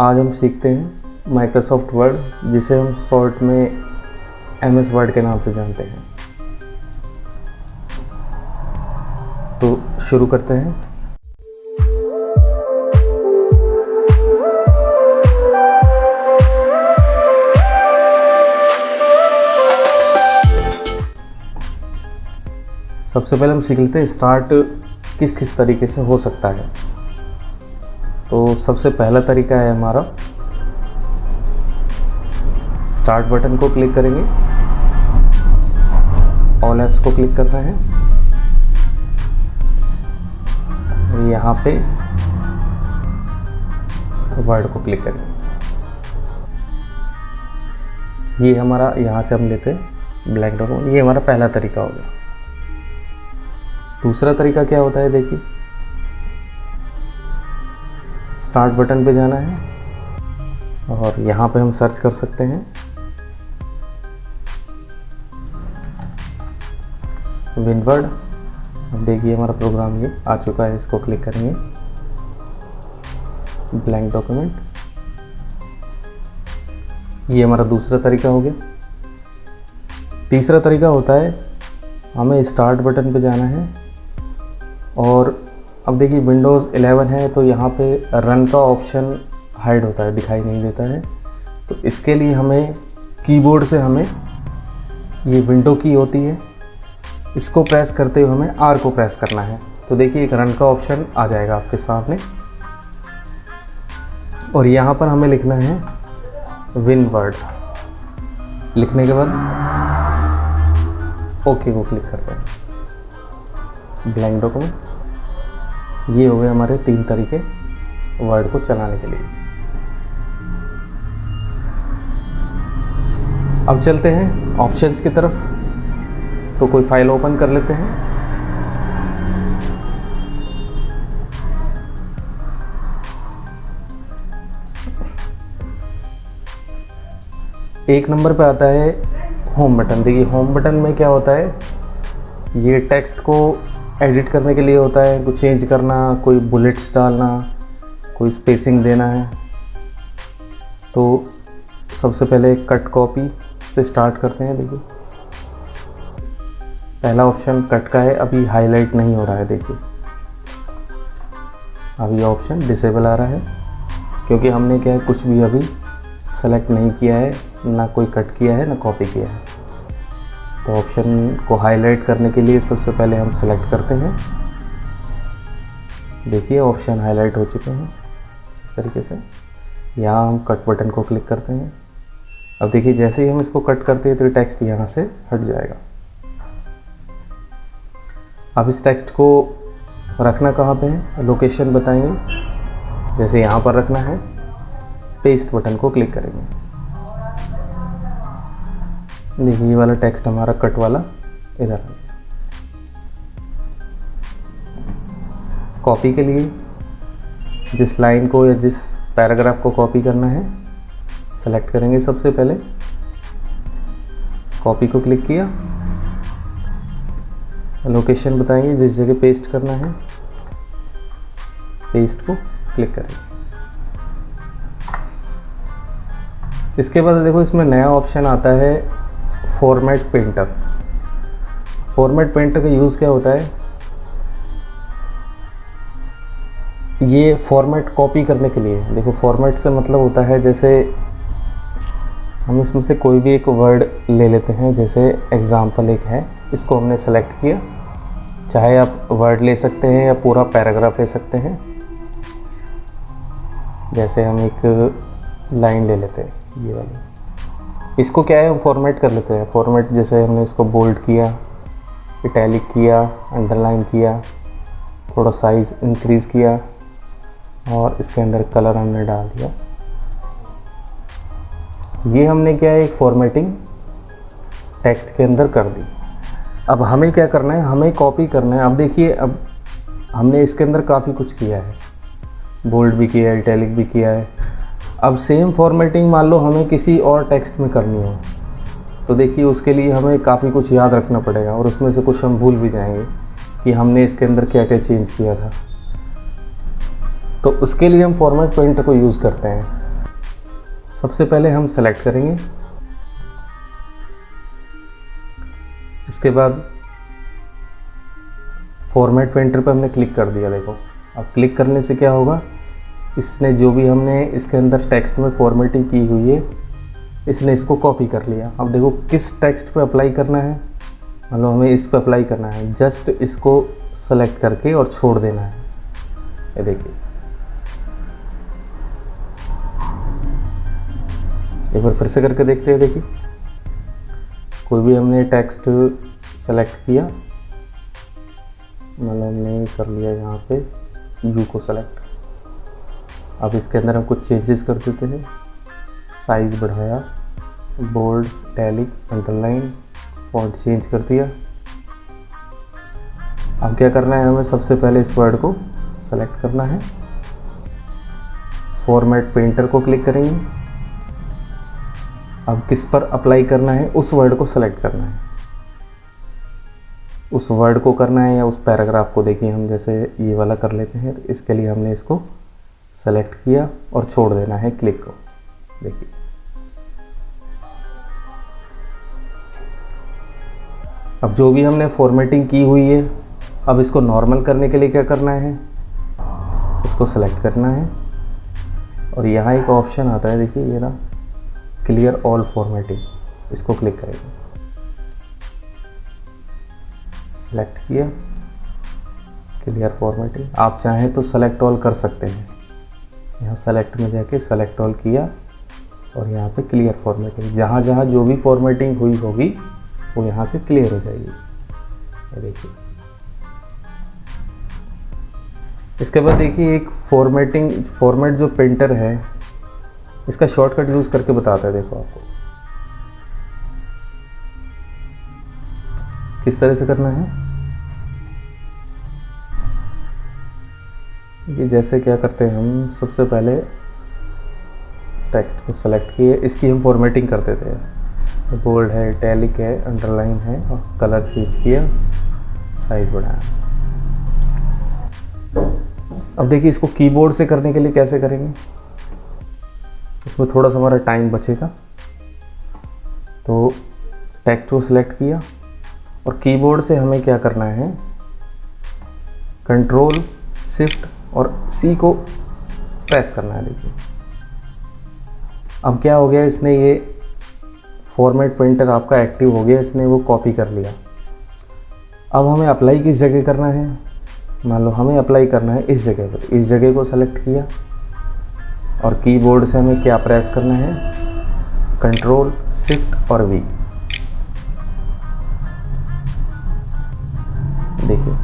आज हम सीखते हैं माइक्रोसॉफ्ट वर्ड, जिसे हम शॉर्ट में MS वर्ड के नाम से जानते हैं। तो शुरू करते हैं। सबसे पहले हम सीख लेते हैं स्टार्ट किस किस तरीके से हो सकता है। तो सबसे पहला तरीका है हमारा, स्टार्ट बटन को क्लिक करेंगे, ऑल ऐप्स को क्लिक करना है, यहाँ पे वर्ड को क्लिक करेंगे। ये हमारा, यहाँ से हम लेते हैं ब्लैंक डॉक्यूमेंट। ये हमारा पहला तरीका हो गया। दूसरा तरीका क्या होता है, देखिए स्टार्ट बटन पे जाना है और यहाँ पे हम सर्च कर सकते हैं विनवर्ड। अब देखिए हमारा प्रोग्राम ये आ चुका है, इसको क्लिक करेंगे, ब्लैंक डॉक्यूमेंट। ये हमारा दूसरा तरीका हो गया। तीसरा तरीका होता है, हमें स्टार्ट बटन पे जाना है और अब देखिए विंडोज़ 11 है तो यहाँ पे रन का ऑप्शन हाइड होता है, दिखाई नहीं देता है। तो इसके लिए हमें कीबोर्ड से हमें, ये विंडो की होती है, इसको प्रेस करते हुए हमें R को प्रेस करना है। तो देखिए एक रन का ऑप्शन आ जाएगा आपके सामने और यहाँ पर हमें लिखना है विनवर्ड। लिखने के बाद ओके को क्लिक करते हैं, ब्लैंक डॉक्यूमेंट। ये हो गए हमारे 3 तरीके वर्ड को चलाने के लिए। अब चलते हैं ऑप्शंस की तरफ। तो कोई फाइल ओपन कर लेते हैं। एक नंबर पे आता है होम बटन। देखिए होम बटन में क्या होता है, ये टेक्स्ट को एडिट करने के लिए होता है, कुछ चेंज करना, कोई बुलेट्स डालना, कोई स्पेसिंग देना है। तो सबसे पहले कट कॉपी से स्टार्ट करते हैं। देखिए पहला ऑप्शन कट का है, अभी हाईलाइट नहीं हो रहा है। देखिए अभी ये ऑप्शन डिसेबल आ रहा है क्योंकि हमने क्या है, कुछ भी अभी सेलेक्ट नहीं किया है, ना कोई कट किया है ना कॉपी किया है। तो ऑप्शन को हाईलाइट करने के लिए सबसे पहले हम सेलेक्ट करते हैं। देखिए ऑप्शन हाईलाइट हो चुके हैं इस तरीके से। यहाँ हम कट बटन को क्लिक करते हैं। अब देखिए जैसे ही हम इसको कट करते हैं तो टेक्स्ट यहाँ से हट जाएगा। अब इस टेक्स्ट को रखना कहाँ पे है, लोकेशन बताएंगे। जैसे यहाँ पर रखना है, पेस्ट बटन को क्लिक करेंगे। देखिए ये वाला टेक्स्ट हमारा कट वाला इधर है। कॉपी के लिए जिस लाइन को या जिस पैराग्राफ को कॉपी करना है, सेलेक्ट करेंगे। सबसे पहले कॉपी को क्लिक किया, लोकेशन बताएंगे जिस जगह पेस्ट करना है, पेस्ट को क्लिक करेंगे। इसके बाद देखो इसमें नया ऑप्शन आता है फॉर्मेट पेंटर। फॉर्मेट पेंटर का यूज़ क्या होता है, ये फॉर्मेट कॉपी करने के लिए। देखो फॉर्मेट से मतलब होता है, जैसे हम इसमें से कोई भी एक वर्ड ले लेते हैं। जैसे एग्जाम्पल एक है, इसको हमने सेलेक्ट किया, चाहे आप वर्ड ले सकते हैं या पूरा पैराग्राफ ले सकते हैं। जैसे हम एक लाइन ले लेते हैं, ये वाली, इसको क्या है हम फॉर्मेट कर लेते हैं। फॉर्मेट जैसे हमने इसको बोल्ड किया, इटैलिक किया, अंडरलाइन किया, थोड़ा साइज़ इंक्रीज़ किया और इसके अंदर कलर हमने डाल दिया। ये हमने क्या है, एक फॉर्मेटिंग टेक्स्ट के अंदर कर दी। अब हमें क्या करना है, हमें कॉपी करना है। अब देखिए अब हमने इसके अंदर काफ़ी कुछ किया है, बोल्ड भी किया है, इटैलिक भी किया है। अब सेम फॉर्मेटिंग मान लो हमें किसी और टेक्स्ट में करनी हो, तो देखिए उसके लिए हमें काफ़ी कुछ याद रखना पड़ेगा और उसमें से कुछ हम भूल भी जाएंगे कि हमने इसके अंदर क्या क्या चेंज किया था। तो उसके लिए हम फॉर्मेट पेंटर को यूज़ करते हैं। सबसे पहले हम सेलेक्ट करेंगे, इसके बाद फॉर्मेट पेंटर पे हमने क्लिक कर दिया। देखो अब क्लिक करने से क्या होगा, इसने जो भी हमने इसके अंदर टेक्स्ट में फॉर्मेटिंग की हुई है इसने इसको कॉपी कर लिया। अब देखो किस टेक्स्ट पे अप्लाई करना है, मतलब हमें इस पे अप्लाई करना है, जस्ट इसको सेलेक्ट करके और छोड़ देना है। ये देखिए, एक बार फिर से करके देखते हैं। देखिए कोई भी हमने टेक्स्ट सेलेक्ट किया, मतलब हमने कर लिया यहाँ पे यू को सेलेक्ट। अब इसके अंदर हम कुछ चेंजेस कर देते हैं, साइज बढ़ाया, bold, italic, underline, font change कर दिया। अब क्या करना है, हमें सबसे पहले इस वर्ड को सेलेक्ट करना है, फॉर्मेट पेंटर को क्लिक करेंगे। अब किस पर अप्लाई करना है, उस वर्ड को सेलेक्ट करना है, उस वर्ड को करना है या उस पैराग्राफ को। देखिए हम जैसे ये वाला कर लेते हैं, तो इसके लिए हमने इसको सेलेक्ट किया और छोड़ देना है क्लिक को। देखिए अब जो भी हमने फॉर्मेटिंग की हुई है, अब इसको नॉर्मल करने के लिए क्या करना है, इसको सेलेक्ट करना है और यहाँ एक ऑप्शन आता है, देखिए ये ना, क्लियर ऑल फॉर्मेटिंग, इसको क्लिक करेंगे। सेलेक्ट किया, क्लियर फॉर्मेटिंग। आप चाहें तो सेलेक्ट ऑल कर सकते हैं, यहाँ सेलेक्ट में जाके सेलेक्ट ऑल किया और यहाँ पे क्लियर फॉर्मेटिंग, जहाँ जहाँ जो भी फॉर्मेटिंग हुई होगी वो यहाँ से क्लियर हो जाएगी। ये देखिए, इसके बाद देखिए एक फॉर्मेट जो पेंटर है इसका शॉर्टकट यूज़ करके बताता है। देखो आपको किस तरह से करना है, ये जैसे क्या करते हैं हम, सबसे पहले टेक्स्ट को सेलेक्ट किए, इसकी हम फॉर्मेटिंग कर देते हैं, बोल्ड है, इटैलिक है, अंडरलाइन है और कलर चेंज किया, साइज बढ़ाया। अब देखिए इसको कीबोर्ड से करने के लिए कैसे करेंगे, उसमें थोड़ा सा हमारा टाइम बचेगा। तो टेक्स्ट को सिलेक्ट किया और कीबोर्ड से हमें क्या करना है, कंट्रोल शिफ्ट और सी को प्रेस करना है। देखिए अब क्या हो गया, इसने ये फॉर्मेट पेंटर आपका एक्टिव हो गया, इसने वो कॉपी कर लिया। अब हमें अप्लाई किस जगह करना है, मान लो हमें अप्लाई करना है इस जगह पर, इस जगह को सेलेक्ट किया और कीबोर्ड से हमें क्या प्रेस करना है, कंट्रोल शिफ्ट और वी। देखिए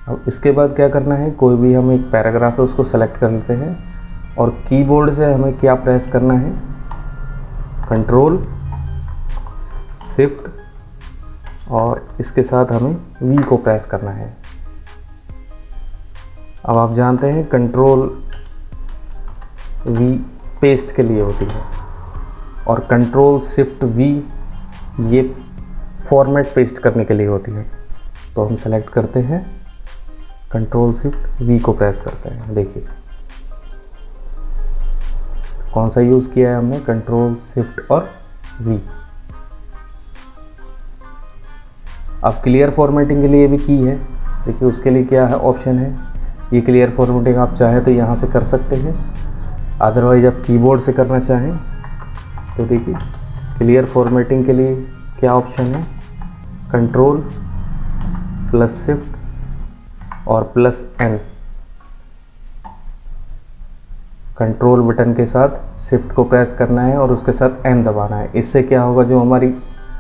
अब इसके बाद क्या करना है, कोई भी हम एक पैराग्राफ है उसको सेलेक्ट कर लेते हैं और कीबोर्ड से हमें क्या प्रेस करना है, कंट्रोल शिफ्ट और इसके साथ हमें वी को प्रेस करना है। अब आप जानते हैं कंट्रोल वी पेस्ट के लिए होती है और कंट्रोल शिफ्ट वी ये फॉर्मेट पेस्ट करने के लिए होती है। तो हम सेलेक्ट करते हैं, कंट्रोल शिफ्ट वी को प्रेस करते हैं। देखिए कौन सा यूज़ किया है हमने, कंट्रोल शिफ्ट और वी। अब क्लियर फॉर्मेटिंग के लिए भी की है, देखिए उसके लिए क्या है, ऑप्शन है, ये क्लियर फॉर्मेटिंग आप चाहें तो यहाँ से कर सकते हैं, अदरवाइज आप कीबोर्ड से करना चाहें तो देखिए क्लियर फॉर्मेटिंग के लिए क्या ऑप्शन है, कंट्रोल प्लस शिफ्ट और प्लस एन, कंट्रोल बटन के साथ शिफ्ट को प्रेस करना है और उसके साथ एन दबाना है। इससे क्या होगा, जो हमारी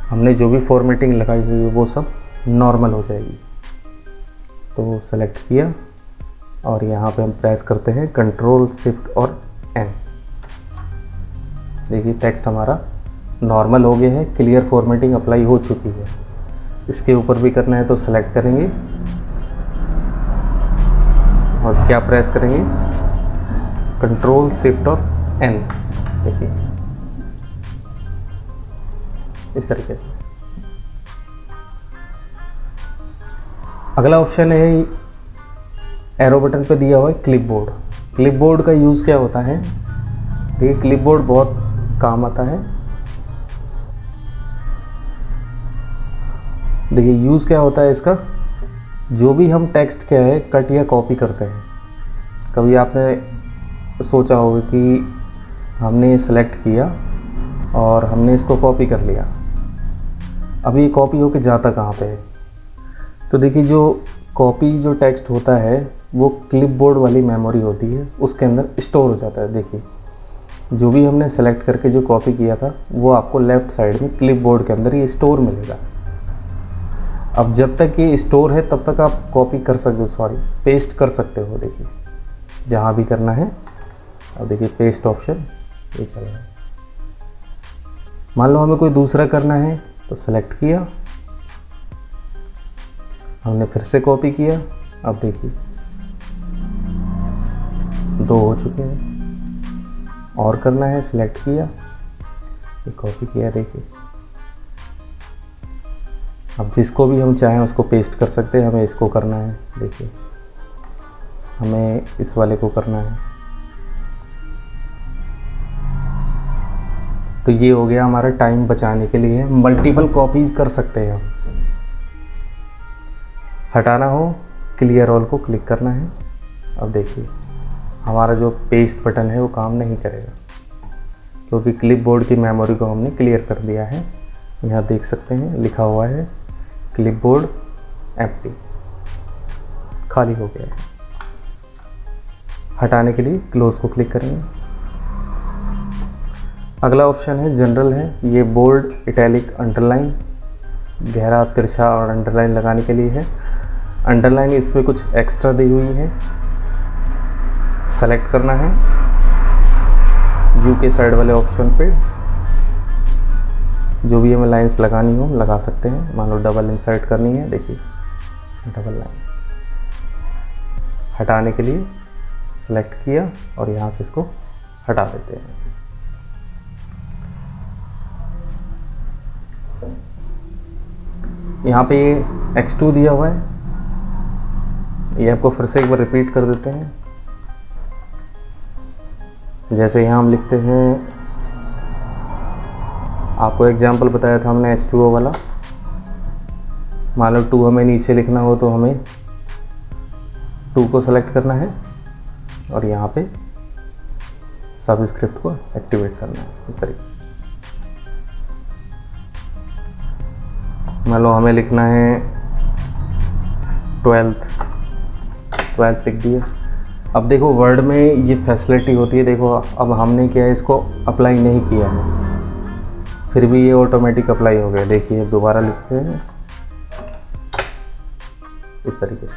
हमने जो भी फॉर्मेटिंग लगाई हुई है वो सब नॉर्मल हो जाएगी। तो सेलेक्ट किया और यहाँ पे हम प्रेस करते हैं कंट्रोल शिफ्ट और एन। देखिए टेक्स्ट हमारा नॉर्मल हो गया है, क्लियर फॉर्मेटिंग अप्लाई हो चुकी है। इसके ऊपर भी करना है तो सेलेक्ट करेंगे और क्या प्रेस करेंगे, कंट्रोल शिफ्ट और एन। देखिए इस तरीके से। अगला ऑप्शन है एरो बटन पे दिया हुआ है क्लिपबोर्ड। क्लिपबोर्ड का यूज़ क्या होता है, देखिए क्लिपबोर्ड बहुत काम आता है। देखिए यूज़ क्या होता है इसका, जो भी हम टेक्स्ट क्या है कट या कॉपी करते हैं, कभी आपने सोचा होगा कि हमने ये सिलेक्ट किया और हमने इसको कॉपी कर लिया, अब ये कॉपी होके जाता कहाँ पे है। तो देखिए जो कॉपी जो टेक्स्ट होता है वो क्लिपबोर्ड वाली मेमोरी होती है, उसके अंदर स्टोर हो जाता है। देखिए जो भी हमने सेलेक्ट करके जो कॉपी किया था वो आपको लेफ़्ट साइड में क्लिपबोर्ड के अंदर ये स्टोर मिलेगा। अब जब तक ये स्टोर है तब तक आप कॉपी कर सकते हो, पेस्ट कर सकते हो। देखिए जहाँ भी करना है, अब देखिए पेस्ट ऑप्शन ये चल रहा है। मान लो हमें कोई दूसरा करना है तो सेलेक्ट किया, हमने फिर से कॉपी किया, अब देखिए 2 हो चुके हैं। और करना है, सिलेक्ट किया, ये कॉपी किया, देखिए अब जिसको भी हम चाहें उसको पेस्ट कर सकते हैं। हमें इसको करना है, देखिए हमें इस वाले को करना है, तो ये हो गया हमारा टाइम बचाने के लिए। मल्टीपल कॉपीज कर सकते हैं हम। हटाना हो क्लियर ऑल को क्लिक करना है। अब देखिए हमारा जो पेस्ट बटन है वो काम नहीं करेगा, क्योंकि क्लिपबोर्ड की मेमोरी को हमने क्लियर कर दिया है। यहाँ देख सकते हैं लिखा हुआ है क्लिपबोर्ड एम्प्टी, खाली हो गया है। हटाने के लिए क्लोज को क्लिक करेंगे। अगला ऑप्शन है जनरल है, ये बोल्ड, इटैलिक, अंडरलाइन, गहरा, तिरछा और अंडरलाइन लगाने के लिए है। अंडरलाइन इसमें कुछ एक्स्ट्रा दी हुई है, सेलेक्ट करना है यू के साइड वाले ऑप्शन पे। जो भी हमें लाइंस लगानी हो लगा सकते हैं। मान लो डबल इंसर्ट करनी है, देखिए डबल लाइन। हटाने के लिए सेलेक्ट किया और यहाँ से इसको हटा देते हैं। यहाँ पे ये X2 दिया हुआ है, ये आपको फिर से एक बार रिपीट कर देते हैं। जैसे यहाँ हम लिखते हैं, आपको एग्जाम्पल बताया था हमने H2O वाला। मान लो 2 हमें नीचे लिखना हो तो हमें 2 को सेलेक्ट करना है और यहाँ पे सबस्क्रिप्ट को एक्टिवेट करना है इस तरीके से। मान लो हमें लिखना है 12th लिख दिया। अब देखो वर्ड में ये फैसिलिटी होती है, देखो अब हमने क्या है इसको अप्लाई नहीं किया है, फिर भी ये ऑटोमेटिक अप्लाई हो गया। देखिए दोबारा लिखते हैं इस तरीके से,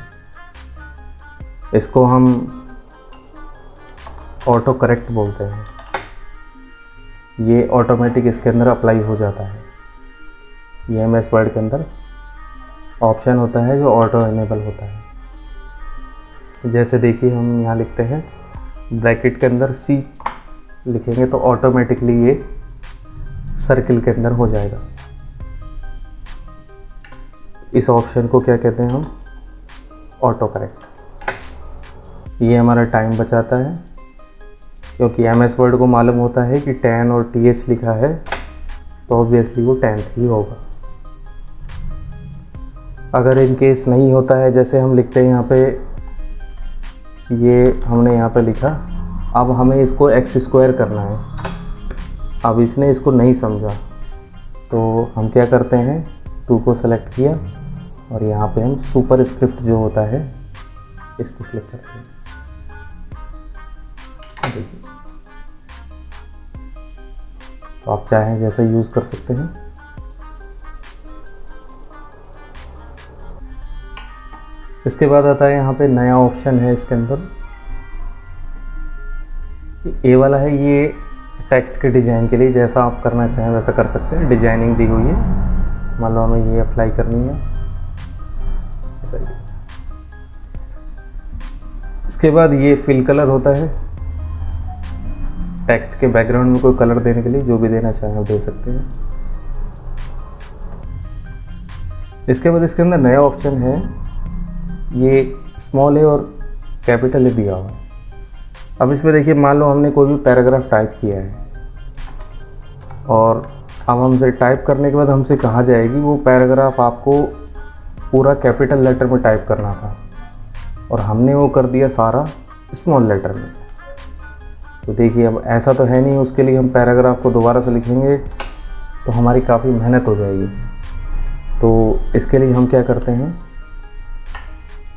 इसको हम ऑटो करेक्ट बोलते हैं। ये ऑटोमेटिक इसके अंदर अप्लाई हो जाता है। ये MS वर्ड के अंदर ऑप्शन होता है जो ऑटो इनेबल होता है। जैसे देखिए हम यहाँ लिखते हैं ब्रैकेट के अंदर C लिखेंगे तो ऑटोमेटिकली ये सर्किल के अंदर हो जाएगा। इस ऑप्शन को क्या कहते हैं हम, ऑटो करेक्ट। ये हमारा टाइम बचाता है, क्योंकि MS वर्ड को मालूम होता है कि 10 और TH लिखा है तो ऑब्वियसली वो 10th ही होगा। अगर इन केस नहीं होता है, जैसे हम लिखते हैं यहाँ पे, ये हमने यहाँ पे लिखा, अब हमें इसको x² करना है। अब इसने इसको नहीं समझा तो हम क्या करते हैं, 2 को सेलेक्ट किया और यहाँ पे हम सुपर स्क्रिप्ट जो होता है इसको क्लिक करते हैं। देखिए तो आप चाहें जैसे यूज़ कर सकते हैं। इसके बाद आता है यहाँ पे नया ऑप्शन है इसके अंदर, ए वाला है। ये टेक्स्ट के डिज़ाइन के लिए जैसा आप करना चाहें वैसा कर सकते हैं। डिजाइनिंग दी हुई है, मान लो हमें ये अप्लाई करनी है। इसके बाद ये फिल कलर होता है, टेक्स्ट के बैकग्राउंड में कोई कलर देने के लिए जो भी देना चाहें वो दे सकते हैं। इसके बाद इसके अंदर नया ऑप्शन है, ये स्मॉल है और कैपिटल ए दिया हुआ है। अब इसमें देखिए, मान लो हमने कोई भी पैराग्राफ टाइप किया है और अब हमसे टाइप करने के बाद हमसे कहा जाएगी वो पैराग्राफ आपको पूरा कैपिटल लेटर में टाइप करना था और हमने वो कर दिया सारा स्मॉल लेटर में। तो देखिए, अब ऐसा तो है नहीं, उसके लिए हम पैराग्राफ को दोबारा से लिखेंगे तो हमारी काफ़ी मेहनत हो जाएगी। तो इसके लिए हम क्या करते हैं,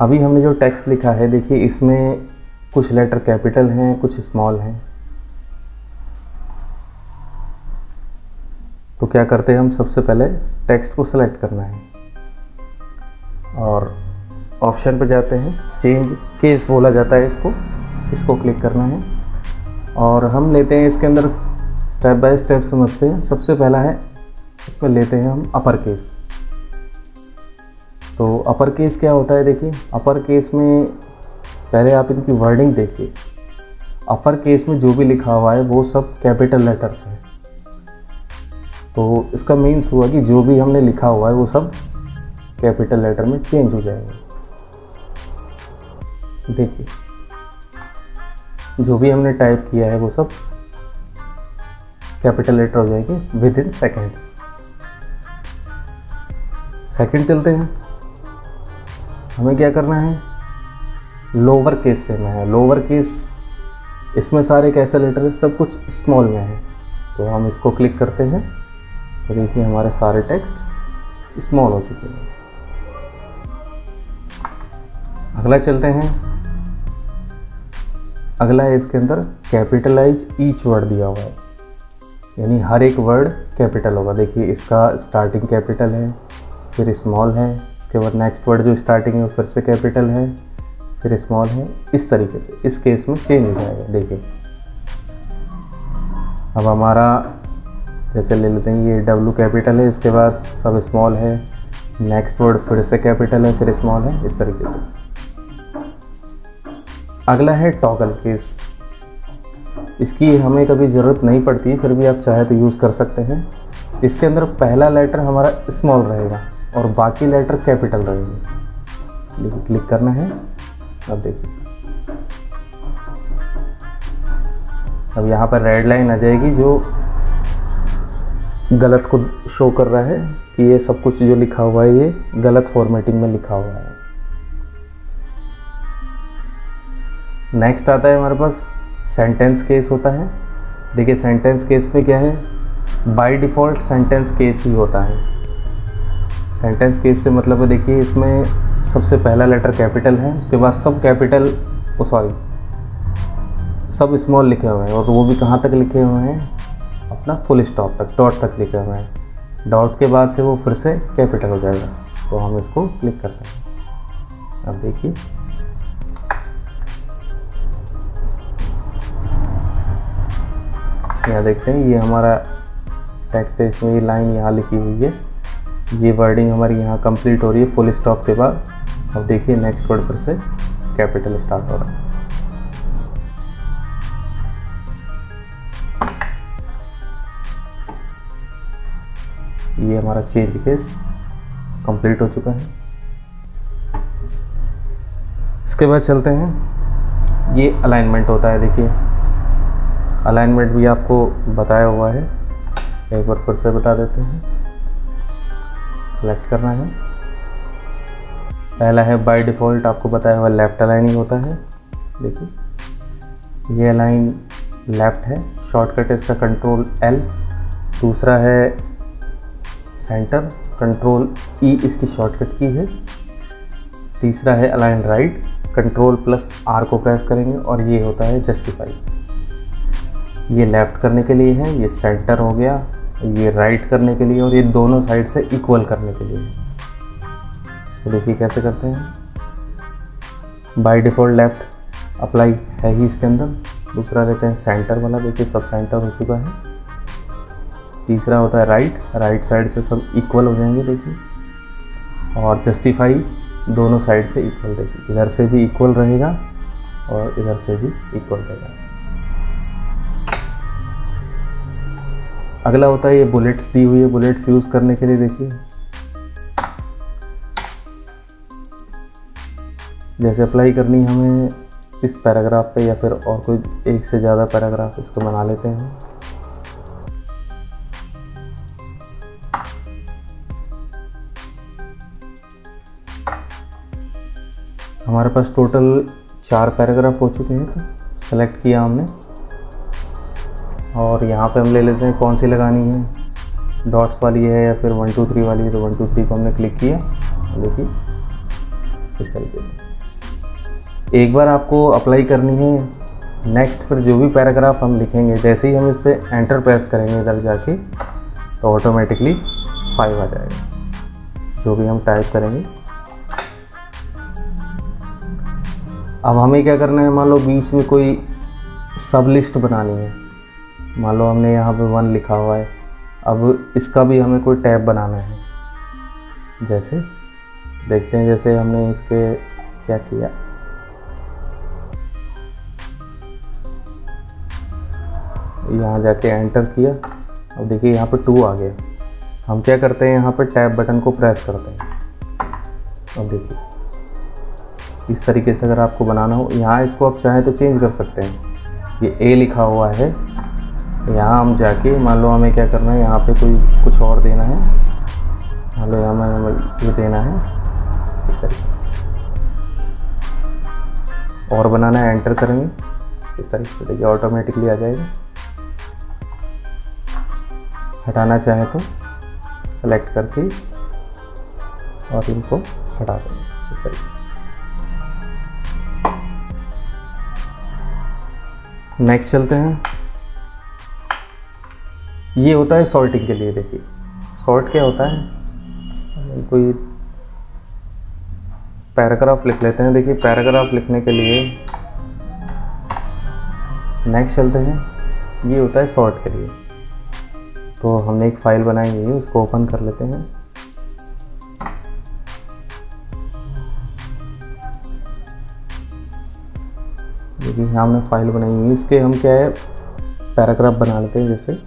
अभी हमने जो टेक्स्ट लिखा है देखिए, इसमें कुछ लेटर कैपिटल हैं, कुछ स्मॉल हैं। तो क्या करते हैं हम, सबसे पहले टेक्स्ट को सिलेक्ट करना है और ऑप्शन पे जाते हैं, चेंज केस बोला जाता है इसको क्लिक करना है और हम लेते हैं इसके अंदर स्टेप बाय स्टेप समझते हैं। सबसे पहला है, इसमें लेते हैं हम अपर केस। तो अपर केस क्या होता है, देखिए अपर केस में पहले आप इनकी वर्डिंग देखिए। अपर केस में जो भी लिखा हुआ है वो सब कैपिटल लेटर्स है। तो इसका मीन्स हुआ कि जो भी हमने लिखा हुआ है वो सब कैपिटल लेटर में चेंज हो जाएगा। देखिए, जो भी हमने टाइप किया है वो सब कैपिटल लेटर हो जाएगी विद इन सेकेंड्स। सेकंड चलते हैं, हमें क्या करना है, लोअर केस लेना है। लोअर केस, इसमें सारे कैसे लेटर है, सब कुछ स्मॉल में है। तो हम इसको क्लिक करते हैं तो देखिए हमारे सारे टेक्स्ट स्मॉल हो चुके हैं। अगला चलते हैं, अगला है इसके अंदर कैपिटलाइज ईच वर्ड दिया हुआ है, यानी हर एक वर्ड कैपिटल होगा। देखिए, इसका स्टार्टिंग कैपिटल है, फिर स्मॉल है, इसके बाद नेक्स्ट वर्ड जो स्टार्टिंग है फिर से कैपिटल है, फिर स्मॉल है। इस तरीके से इस केस में चेंज हो जाएगा। देखिए, अब हमारा जैसे ले लेते हैं, ये डब्ल्यू कैपिटल है, इसके बाद सब स्मॉल है, नेक्स्ट वर्ड फिर से कैपिटल है, फिर स्मॉल है, इस तरीके से। अगला है टॉगल केस। इसकी हमें कभी ज़रूरत नहीं पड़ती, फिर भी आप चाहे तो यूज़ कर सकते हैं। इसके अंदर पहला लेटर हमारा स्मॉल रहेगा और बाकी लेटर कैपिटल रहेंगे। देखिए, क्लिक करना है। अब देखिए, अब यहाँ पर रेड लाइन आ जाएगी जो गलत को शो कर रहा है कि ये सब कुछ जो लिखा हुआ है ये गलत फॉर्मेटिंग में लिखा हुआ है। नेक्स्ट आता है हमारे पास सेंटेंस केस होता है। देखिए, सेंटेंस केस में क्या है, बाय डिफ़ॉल्ट सेंटेंस केस ही होता है। सेंटेंस केस से मतलब है, देखिए इसमें सबसे पहला लेटर कैपिटल है, उसके बाद सब कैपिटल, सब स्मॉल लिखे हुए हैं और वो भी कहाँ तक लिखे हुए हैं, अपना फुल स्टॉप तक, डॉट तक लिखे हुए हैं। डॉट के बाद से वो फिर से कैपिटल हो जाएगा। तो हम इसको क्लिक करते हैं। अब देखिए, यहाँ देखते हैं, ये हमारा टेक्स्ट है, इसमें ये लाइन यहाँ लिखी हुई है, ये वर्डिंग हमारी यहाँ कंप्लीट हो रही है फुल स्टॉप के बाद। अब देखिए, नेक्स्ट वर्ड फिर से कैपिटल स्टार्ट हो रहा है। ये हमारा चेंज केस कंप्लीट हो चुका है। इसके बाद चलते हैं, ये अलाइनमेंट होता है। देखिए, अलाइनमेंट भी आपको बताया हुआ है, एक बार फिर से बता देते हैं। सेलेक्ट करना है, पहला है बाय डिफ़ॉल्ट आपको बताया हुआ लेफ़्ट अलाइनिंग होता है। देखिए, ये अलाइन लेफ़्ट है, शॉर्टकट है इसका कंट्रोल L। दूसरा है सेंटर, कंट्रोल E इसकी शॉर्टकट की है। तीसरा है align right, control plus R को प्रेस करेंगे और ये होता है जस्टिफाई। ये लेफ़्ट करने के लिए है, ये सेंटर हो गया, ये राइट करने के लिए और ये दोनों साइड से इक्वल करने के लिए। तो देखिए कैसे करते हैं, बाय डिफ़ॉल्ट लेफ़्ट अप्लाई है ही इसके अंदर। दूसरा लेते हैं सेंटर वाला, देखिए सब सेंटर हो चुका है। तीसरा होता है राइट, राइट साइड से सब इक्वल हो जाएंगे देखिए। और जस्टिफाई, दोनों साइड से इक्वल, देखिए इधर से भी इक्वल रहेगा और इधर से भी इक्वल रहेगा। अगला होता है ये बुलेट्स दी हुई है, बुलेट्स यूज़ करने के लिए देखिए जैसे अप्लाई करनी है हमें इस पैराग्राफ पे या फिर और कोई एक से ज़्यादा पैराग्राफ इसको बना लेते हैं। हमारे पास टोटल 4 पैराग्राफ हो चुके हैं, तो सेलेक्ट किया हमने और यहाँ पे हम ले लेते हैं कौन सी लगानी है, डॉट्स वाली है या फिर 1 2 3 वाली है। तो 1 2 3 को हमने क्लिक किया। देखिए इस तरीके से एक बार आपको अप्लाई करनी है। नेक्स्ट फिर जो भी पैराग्राफ हम लिखेंगे, जैसे ही हम इस पर एंटर प्रेस करेंगे इधर जाके, तो ऑटोमेटिकली 5 आ जाएगा जो भी हम टाइप करेंगे। अब हमें क्या करना है, मान लो बीच में कोई सब लिस्ट बनानी है। मान लो हमने यहाँ पे 1 लिखा हुआ है, अब इसका भी हमें कोई टैब बनाना है। जैसे देखते हैं, जैसे हमने इसके क्या किया, यहाँ जाके एंटर किया। अब देखिए यहाँ पे 2 आ गया। हम क्या करते हैं, यहाँ पे टैब बटन को प्रेस करते हैं। अब देखिए इस तरीके से अगर आपको बनाना हो, यहाँ इसको आप चाहें तो चेंज कर सकते हैं। ये ए लिखा हुआ है, यहाँ हम जाके मान लो हमें क्या करना है, यहाँ पे कोई कुछ और देना है। मान लो यहाँ हमें ये देना है इस तरीके से, और बनाना है, एंटर करेंगे इस तरीके से। देखिए ऑटोमेटिकली आ जाएगा। हटाना चाहे तो सेलेक्ट करके और इनको हटा देंगे इस तरीके से। नेक्स्ट चलते हैं। ये होता है सॉर्टिंग के लिए। देखिए सॉर्ट क्या होता है, कोई पैराग्राफ लिख लेते हैं। देखिए पैराग्राफ लिखने के लिए नेक्स्ट चलते हैं। ये होता है सॉर्ट के लिए। तो हमने एक फाइल बनाई हुई है, उसको ओपन कर लेते हैं। देखिए यहाँ हमने फाइल बनाई हुई है, इसके हम क्या है पैराग्राफ बना लेते हैं। जैसे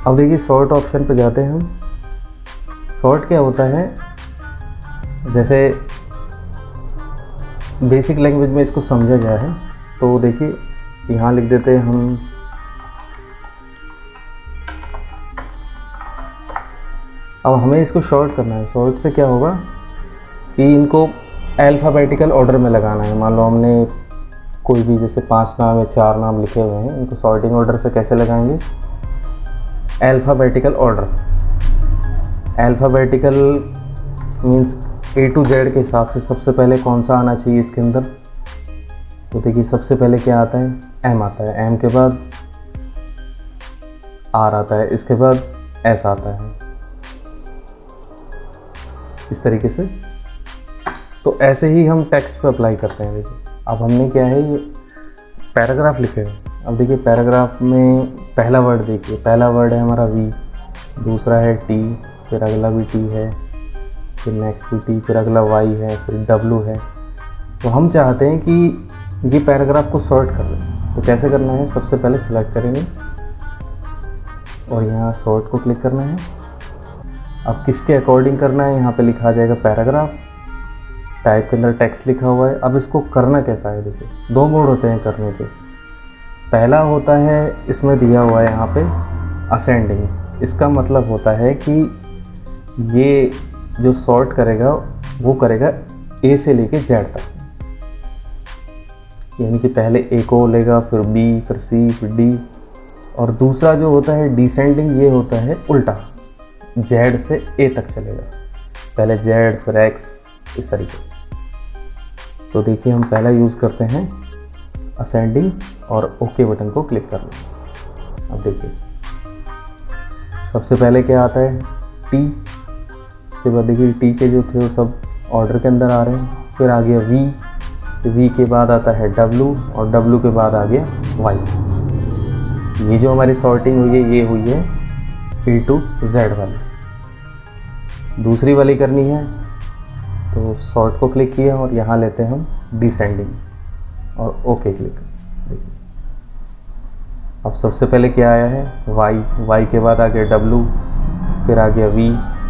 अब देखिए सॉर्ट ऑप्शन पे जाते हैं हम। सॉर्ट क्या होता है, जैसे बेसिक लैंग्वेज में इसको समझा गया है। तो देखिए यहाँ लिख देते हैं हम अब हमें इसको शॉर्ट करना है। शॉर्ट से क्या होगा कि इनको अल्फ़ाबेटिकल ऑर्डर में लगाना है। मान लो हमने कोई भी जैसे 5 नाम या 4 नाम लिखे हुए हैं, इनको सॉर्टिंग ऑर्डर से कैसे लगाएंगे, alphabetical order. Alphabetical means A to Z के हिसाब से सबसे पहले कौन सा आना चाहिए इसके अंदर। तो देखिए सबसे पहले क्या आता है, M आता है, M के बाद R आता है, इसके बाद S आता है, इस तरीके से। तो ऐसे ही हम टेक्स्ट पे अप्लाई करते हैं। देखिए अब हमने क्या है, ये पैराग्राफ लिखे हैं। अब देखिए पैराग्राफ में पहला वर्ड देखिए, पहला वर्ड है हमारा V, दूसरा है T, फिर अगला भी T है, फिर नेक्स्ट भी T, फिर अगला Y है, फिर W है। तो हम चाहते हैं कि ये पैराग्राफ को सॉर्ट कर लें। तो कैसे करना है, सबसे पहले सिलेक्ट करेंगे और यहाँ सॉर्ट को क्लिक करना है। अब किसके अकॉर्डिंग करना है, यहाँ पे लिखा आ जाएगा पैराग्राफ, टाइप के अंदर टेक्स्ट लिखा हुआ है। अब इसको करना कैसा है, देखिए 2 मोड होते हैं करने के। पहला होता है, इसमें दिया हुआ है यहाँ पे असेंडिंग। इसका मतलब होता है कि ये जो सॉर्ट करेगा वो करेगा A से लेके Z तक, यानी कि पहले A को लेगा, फिर B, फिर C, फिर D। और दूसरा जो होता है डिसेंडिंग, ये होता है उल्टा, Z से A तक चलेगा, पहले Z फिर X, इस तरीके से। तो देखिए हम पहला यूज़ करते हैं असेंडिंग और ओके बटन को क्लिक कर लें। अब देखिए सबसे पहले क्या आता है, T, इसके बाद देखिए T के जो थे वो सब ऑर्डर के अंदर आ रहे हैं। फिर आ गया V, V के बाद आता है W और W के बाद आ गया Y। ये जो हमारी सॉर्टिंग हुई है, ये हुई है A to Z वाली। दूसरी वाली करनी है तो सॉर्ट को क्लिक किया और यहाँ लेते हैं हम डिसेंडिंग और ओके क्लिक। देखिए अब सबसे पहले क्या आया है वाई, वाई के बाद आ गया डब्लू, फिर आ गया वी,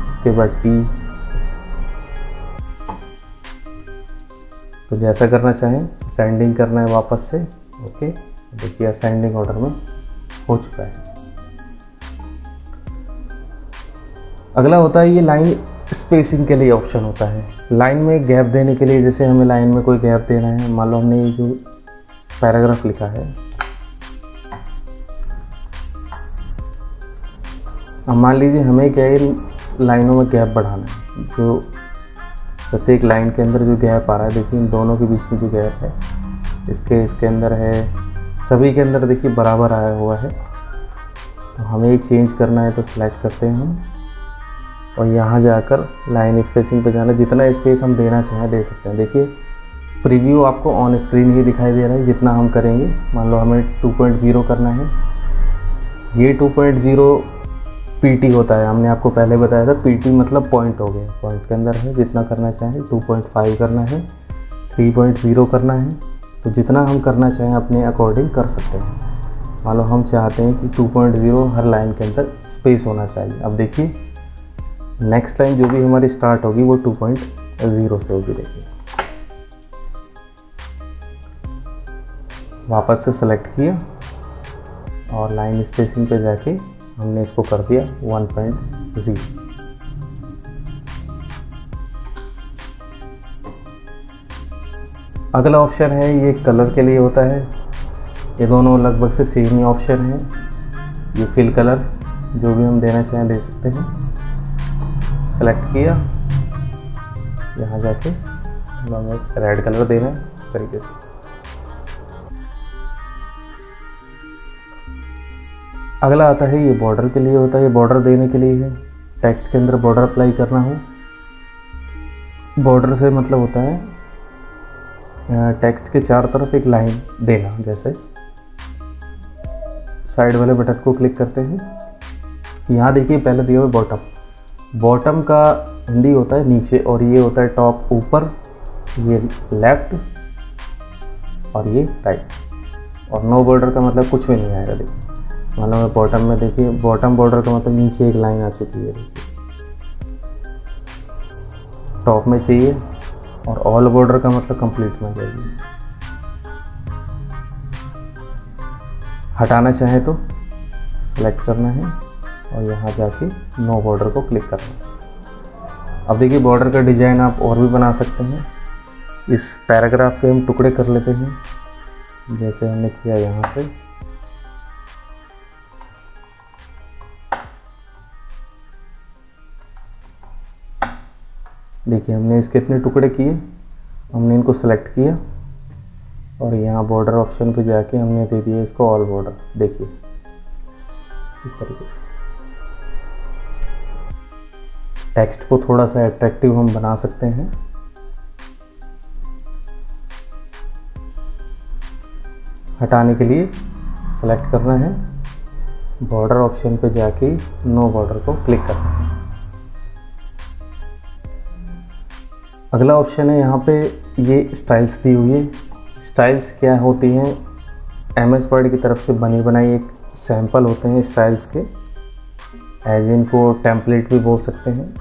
इसके बाद टी। तो जैसा करना चाहें, असेंडिंग करना है वापस से, ओके। देखिए असेंडिंग ऑर्डर में हो चुका है। अगला होता है ये लाइन स्पेसिंग के लिए ऑप्शन होता है। लाइन में गैप देने के लिए, जैसे हमें लाइन में कोई गैप देना है, मान लो हमने ये जो पैराग्राफ लिखा है, अब मान लीजिए हमें क्या है लाइनों में गैप बढ़ाना है। जो प्रत्येक लाइन के अंदर जो गैप आ रहा है, देखिए इन दोनों के बीच में जो गैप है, इसके अंदर है, सभी के अंदर देखिए बराबर आया हुआ है। तो हमें चेंज करना है तो सिलेक्ट करते हैं हम और यहाँ जाकर लाइन स्पेसिंग पे जाना, जितना स्पेस हम देना चाहें दे सकते हैं। देखिए प्रीव्यू आपको ऑन स्क्रीन ही दिखाई दे रहा है जितना हम करेंगे। मान लो हमें 2.0 करना है, ये 2.0 पीटी होता है, हमने आपको पहले बताया था। पीटी मतलब पॉइंट हो गया, पॉइंट के अंदर है, जितना करना चाहें। 2.5 करना है, 3.0 करना है, तो जितना हम करना चाहें अपने अकॉर्डिंग कर सकते हैं। मान लो हम चाहते हैं कि 2.0 हर लाइन के अंदर स्पेस होना चाहिए। अब देखिए नेक्स्ट लाइन जो भी हमारी स्टार्ट होगी वो 2.0 से होगी। देखिए वापस से सेलेक्ट किया और लाइन स्पेसिंग पे जाके हमने इसको कर दिया 1.0। अगला ऑप्शन है ये कलर के लिए होता है। ये दोनों लगभग से सेम ही ऑप्शन है। ये फिल कलर जो भी हम देना चाहें दे सकते हैं। सेलेक्ट किया, यहाँ जाके हमें रेड कलर देना है इस तरीके से। अगला आता है ये बॉर्डर के लिए होता है। ये बॉर्डर देने के लिए है, टेक्स्ट के अंदर बॉर्डर अप्लाई करना हो। बॉर्डर से मतलब होता है टेक्स्ट के चारों तरफ एक लाइन देना। जैसे साइड वाले बटन को क्लिक करते हैं, यहाँ देखिए पहले दिया हुआ बॉटम। बॉटम का हिंदी होता है नीचे और ये होता है टॉप ऊपर, ये लेफ्ट और ये राइट। और नो बॉर्डर का मतलब कुछ भी नहीं आएगा। देखिए मतलब बॉटम में देखिए बॉटम बॉर्डर का मतलब नीचे एक लाइन आ चुकी है। देखिए टॉप में चाहिए और ऑल बॉर्डर का मतलब कंप्लीट में जाएगी। हटाना चाहे तो सेलेक्ट करना है और यहाँ जाके नो बॉर्डर को क्लिक करना है। अब देखिए बॉर्डर का डिज़ाइन आप और भी बना सकते हैं। इस पैराग्राफ के हम टुकड़े कर लेते हैं जैसे हमने किया यहाँ से। देखिए हमने इसके इतने टुकड़े किए, हमने इनको सेलेक्ट किया और यहाँ बॉर्डर ऑप्शन पे जाके हमने दे दिया इसको ऑल बॉर्डर। देखिए इस तरीके से टेक्स्ट को थोड़ा सा अट्रैक्टिव हम बना सकते हैं। हटाने के लिए सेलेक्ट करना है, बॉर्डर ऑप्शन पे जाके नो बॉर्डर को क्लिक करना है। अगला ऑप्शन है यहाँ पे ये स्टाइल्स दी हुई है। स्टाइल्स क्या होती हैं, MS वर्ड की तरफ से बनी बनाई एक सैंपल होते हैं स्टाइल्स के, एज इनको टेम्पलेट भी बोल सकते हैं,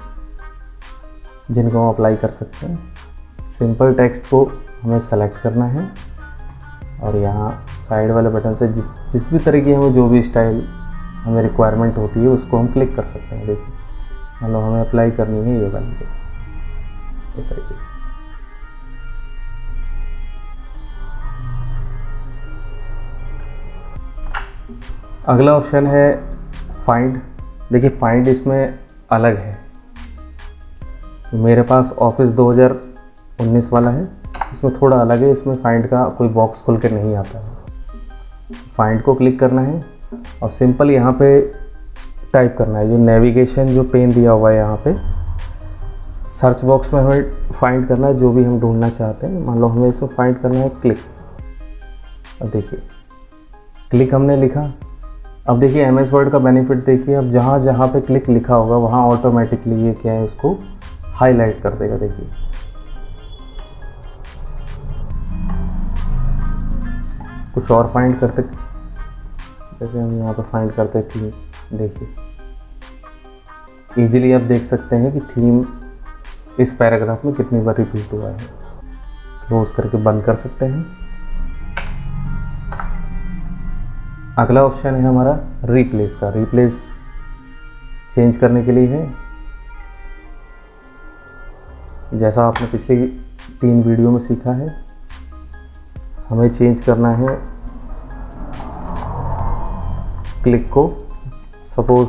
जिनको हम अप्लाई कर सकते हैं। सिंपल टेक्स्ट को हमें सेलेक्ट करना है और यहाँ साइड वाले बटन से जिस भी तरह की हमें जो भी स्टाइल हमें रिक्वायरमेंट होती है उसको हम क्लिक कर सकते हैं। देखिए मतलब हमें अप्लाई करनी है ये वाली इस तरीके से। अगला ऑप्शन है फाइंड। देखिए फाइंड इसमें अलग है। मेरे पास ऑफिस 2019 वाला है, इसमें थोड़ा अलग है। इसमें फाइंड का कोई बॉक्स खुल के नहीं आता है। फाइंड को क्लिक करना है और सिंपल यहाँ पे टाइप करना है। जो नेविगेशन जो पेन दिया हुआ है यहाँ पे सर्च बॉक्स में हमें फाइंड करना है जो भी हम ढूंढना चाहते हैं। मान लो हमें इसमें फाइंड करना है क्लिक। अब देखिए क्लिक हमने लिखा। अब देखिए MS वर्ड का बेनिफिट देखिए, अब जहाँ जहाँ पे क्लिक लिखा होगा वहाँ ऑटोमेटिकली ये क्या है इसको हाईलाइट कर देगा। देखिए कुछ और फाइंड करते, जैसे हम यहाँ पर फाइंड करते थीम। देखिए इजीली आप देख सकते हैं कि थीम इस पैराग्राफ में कितनी बार रिपीट हुआ है। क्लोज करके बंद कर सकते हैं। अगला ऑप्शन है हमारा रिप्लेस का। रिप्लेस चेंज करने के लिए है, जैसा आपने पिछली 3 वीडियो में सीखा है, हमें चेंज करना है क्लिक को। सपोज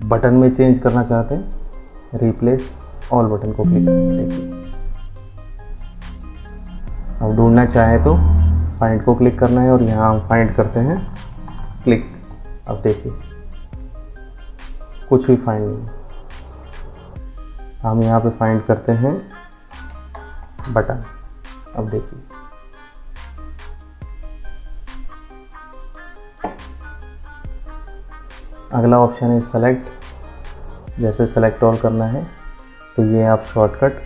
बटन में चेंज करना चाहते हैं, रिप्लेस ऑल बटन को क्लिक करेंगे। देखिए अब ढूंढना चाहे तो फाइंड को क्लिक करना है और यहाँ हम फाइंड करते हैं क्लिक। अब देखिए कुछ भी फाइंड नहीं, हम यहाँ पे फाइंड करते हैं बटन। अब देखिए अगला ऑप्शन है सेलेक्ट। जैसे सेलेक्ट ऑल करना है तो ये आप शॉर्टकट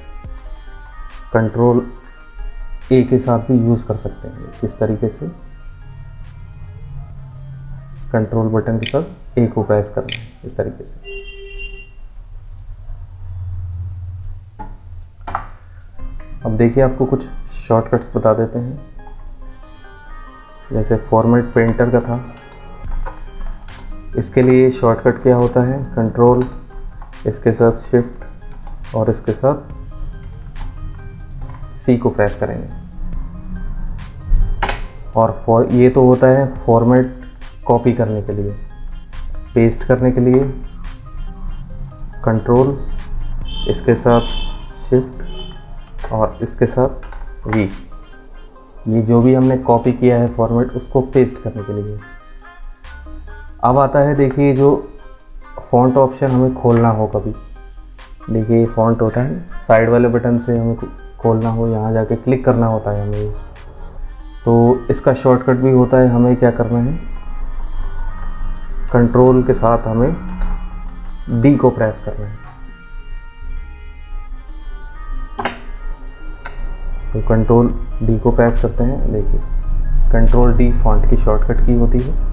कंट्रोल ए के साथ भी यूज़ कर सकते हैं। इस तरीके से कंट्रोल बटन के साथ ए को प्रेस करना है, इस तरीके से। अब देखिए आपको कुछ शॉर्टकट्स बता देते हैं। जैसे फॉर्मेट पेंटर का था, इसके लिए शॉर्टकट क्या होता है, कंट्रोल, इसके साथ शिफ्ट और इसके साथ सी को प्रेस करेंगे। और ये तो होता है फॉर्मेट कॉपी करने के लिए। पेस्ट करने के लिए कंट्रोल, इसके साथ शिफ्ट और इसके साथ वी। ये जो भी हमने कॉपी किया है फॉर्मेट, उसको पेस्ट करने के लिए। अब आता है देखिए जो फ़ॉन्ट ऑप्शन हमें खोलना हो कभी। देखिए ये फ़ॉन्ट होता है, साइड वाले बटन से हमें खोलना हो, यहाँ जाके क्लिक करना होता है हमें। तो इसका शॉर्टकट भी होता है, हमें क्या करना है, कंट्रोल के साथ हमें डी को प्रेस करना है। तो कंट्रोल डी को प्रेस करते हैं। देखिए कंट्रोल डी फॉन्ट की शॉर्टकट की होती है।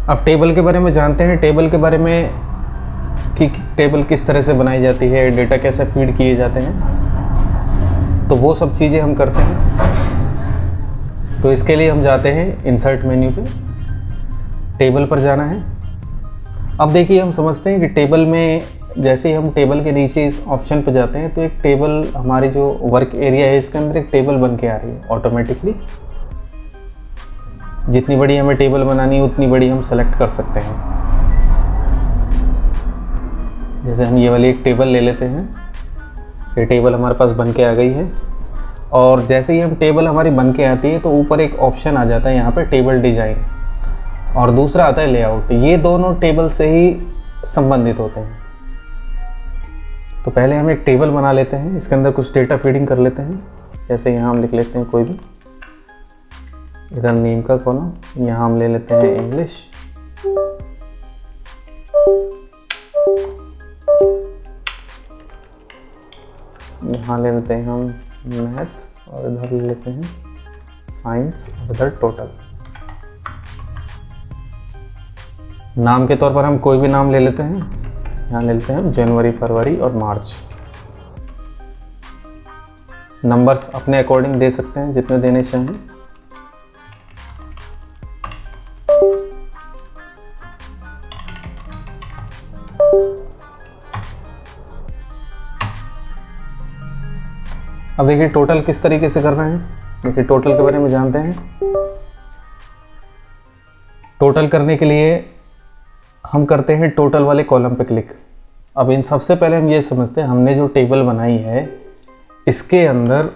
अब टेबल के बारे में जानते हैं। टेबल के बारे में कि टेबल किस तरह से बनाई जाती है, डेटा कैसे फीड किए जाते हैं, तो वो सब चीज़ें हम करते हैं। तो इसके लिए हम जाते हैं इंसर्ट मेन्यू पे, टेबल पर जाना है। अब देखिए हम समझते हैं कि टेबल में जैसे ही हम टेबल के नीचे इस ऑप्शन पर जाते हैं तो एक टेबल, हमारी जो वर्क एरिया है इसके अंदर एक टेबल बन के आ रही है ऑटोमेटिकली। जितनी बड़ी हमें टेबल बनानी है उतनी बड़ी हम सेलेक्ट कर सकते हैं। जैसे हम ये वाली एक टेबल ले लेते हैं, ये टेबल हमारे पास बन के आ गई है। और जैसे ही हम टेबल हमारी बन के आती है तो ऊपर एक ऑप्शन आ जाता है यहाँ पे टेबल डिज़ाइन, और दूसरा आता है लेआउट। ये दोनों टेबल से ही संबंधित होते हैं। तो पहले हम एक टेबल बना लेते हैं, इसके अंदर कुछ डेटा फीडिंग कर लेते हैं। जैसे यहाँ हम लिख लेते हैं कोई भी, इधर नेम का कॉलम, यहाँ हम ले लेते हैं इंग्लिश, यहाँ ले लेते हैं हम मैथ, और इधर ले लेते हैं साइंस, और इधर टोटल। नाम के तौर पर हम कोई भी नाम ले लेते हैं। यहाँ ले लेते हैं हम जनवरी, फरवरी और मार्च। नंबर्स अपने अकॉर्डिंग दे सकते हैं जितने देने चाहें। अब देखिए टोटल किस तरीके से करना है। देखिए टोटल के बारे में जानते हैं। टोटल करने के लिए हम करते हैं टोटल वाले कॉलम पे क्लिक। अब इन सबसे पहले हम ये समझते हैं, हमने जो टेबल बनाई है इसके अंदर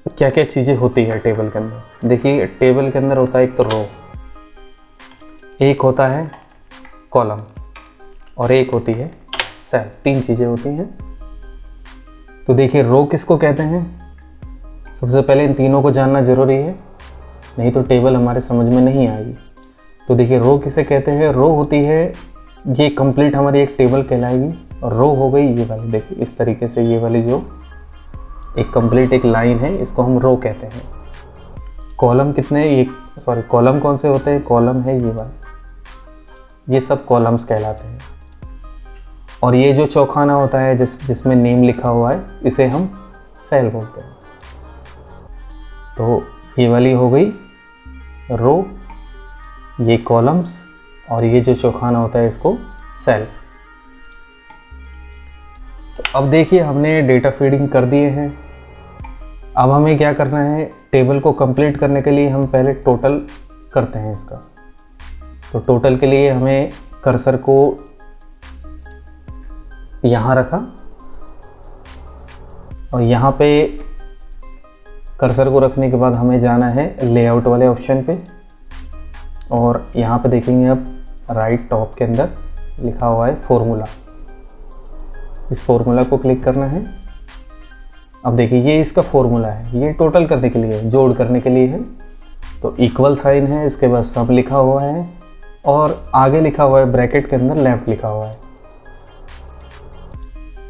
क्या क्या चीज़ें होती है। टेबल के अंदर देखिए, टेबल के अंदर होता है एक तो रो, एक होता है कॉलम, और एक होती है सेल। 3 चीज़ें होती हैं। तो देखिए रो किसको कहते हैं, सबसे पहले इन तीनों को जानना ज़रूरी है, नहीं तो टेबल हमारे समझ में नहीं आएगी। तो देखिए रो किसे कहते हैं, रो होती है ये कंप्लीट हमारी एक टेबल कहलाएगी। और रो हो गई ये वाली, देखिए इस तरीके से ये वाली जो एक कंप्लीट एक लाइन है इसको हम रो कहते हैं। कॉलम कितने, ये सॉरी कॉलम कौन से होते हैं, कॉलम है ये वाला, ये सब कॉलम्स कहलाते हैं। और ये जो चौखाना होता है जिसमें नेम लिखा हुआ है इसे हम सेल बोलते हैं। तो ये वाली हो गई रो, ये कॉलम्स, और ये जो चौखाना होता है इसको सेल। तो अब देखिए हमने डेटा फीडिंग कर दिए हैं। अब हमें क्या करना है, टेबल को कंप्लीट करने के लिए हम पहले टोटल करते हैं इसका। तो टोटल के लिए हमें कर्सर को यहाँ रखा और यहाँ पे कर्सर को रखने के बाद हमें जाना है लेआउट वाले ऑप्शन पे, और यहाँ पे देखेंगे अब राइट टॉप के अंदर लिखा हुआ है फॉर्मूला। इस फॉर्मूला को क्लिक करना है। अब देखिए ये इसका फॉर्मूला है, ये टोटल करने के लिए, जोड़ करने के लिए है। तो इक्वल साइन है, इसके बाद सब लिखा हुआ है और आगे लिखा हुआ है ब्रैकेट के अंदर लेफ्ट लिखा हुआ है।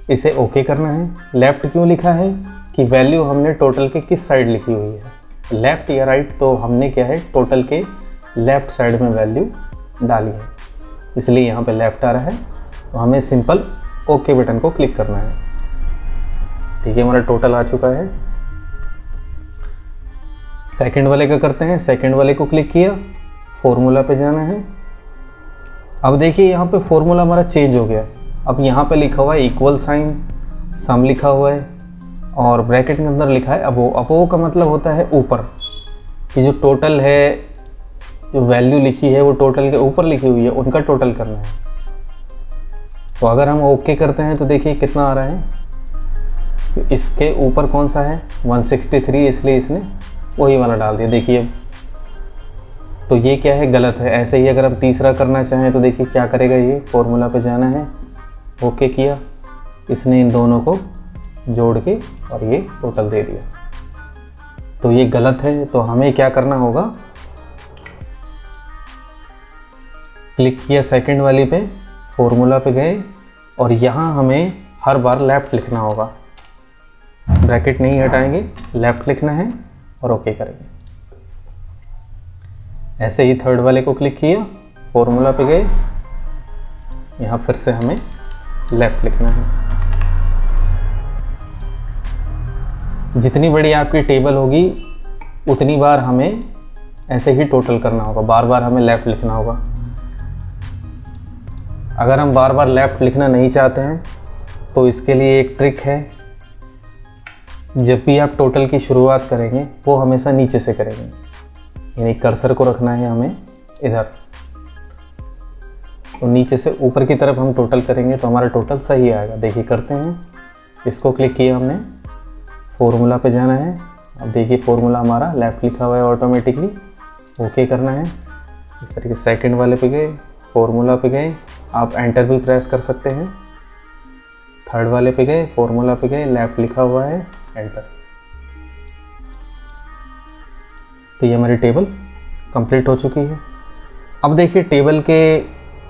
इसे ओके करना है। लेफ्ट क्यों लिखा है कि वैल्यू हमने टोटल के किस साइड लिखी हुई है, लेफ्ट या राइट। तो हमने क्या है टोटल के लेफ्ट साइड में वैल्यू डाली है, इसलिए यहाँ पे लेफ्ट आ रहा है। तो हमें सिंपल ओके बटन को क्लिक करना है। ठीक है, हमारा टोटल आ चुका है। सेकंड वाले का करते हैं। सेकंड वाले को क्लिक किया, फॉर्मूला पे जाना है। अब देखिए यहाँ पे फॉर्मूला हमारा चेंज हो गया। अब यहाँ पे लिखा हुआ है इक्वल साइन, सम लिखा हुआ है और ब्रैकेट के अंदर लिखा है अबो। अबो का मतलब होता है ऊपर, कि जो टोटल है, जो वैल्यू लिखी है वो टोटल के ऊपर लिखी हुई है, उनका टोटल करना है। तो अगर हम ओके करते हैं तो देखिए कितना आ रहा है। इसके ऊपर कौन सा है 163, इसलिए इसने वही वाला डाल दिया। देखिए तो ये क्या है, गलत है। ऐसे ही अगर हम तीसरा करना चाहें तो देखिए क्या करेगा, ये फॉर्मूला पे जाना है, ओके किया, इसने इन दोनों को जोड़ के और ये टोटल दे दिया। तो ये गलत है। तो हमें क्या करना होगा, क्लिक किया सेकंड वाली पे, फॉर्मूला पे गए और यहाँ हमें हर बार लेफ़्ट लिखना होगा। ब्रैकेट नहीं हटाएंगे, लेफ़्ट लिखना है और ओके करेंगे। ऐसे ही थर्ड वाले को क्लिक किया, फॉर्मूला पे गए, यहाँ फिर से हमें लेफ़्ट लिखना है। जितनी बड़ी आपकी टेबल होगी उतनी बार हमें ऐसे ही टोटल करना होगा, बार बार हमें लेफ़्ट लिखना होगा। अगर हम बार बार लेफ़्ट लिखना नहीं चाहते हैं तो इसके लिए एक ट्रिक है। जब भी आप टोटल की शुरुआत करेंगे वो हमेशा नीचे से करेंगे, यानी कर्सर को रखना है हमें इधर, तो नीचे से ऊपर की तरफ हम टोटल करेंगे तो हमारा टोटल सही आएगा। देखिए करते हैं, इसको क्लिक किया हमने, फॉर्मूला पे जाना है। अब देखिए फॉर्मूला हमारा लेफ़्ट लिखा हुआ है ऑटोमेटिकली, ओके करना है। इस तरीके सेकंड वाले पे गए, फॉर्मूला पे गए, आप एंटर भी प्रेस कर सकते हैं। थर्ड वाले पे गए, फॉर्मूला पे गए, लेफ़्ट लिखा हुआ है, एंटर। तो ये हमारी टेबल कंप्लीट हो चुकी है। अब देखिए टेबल के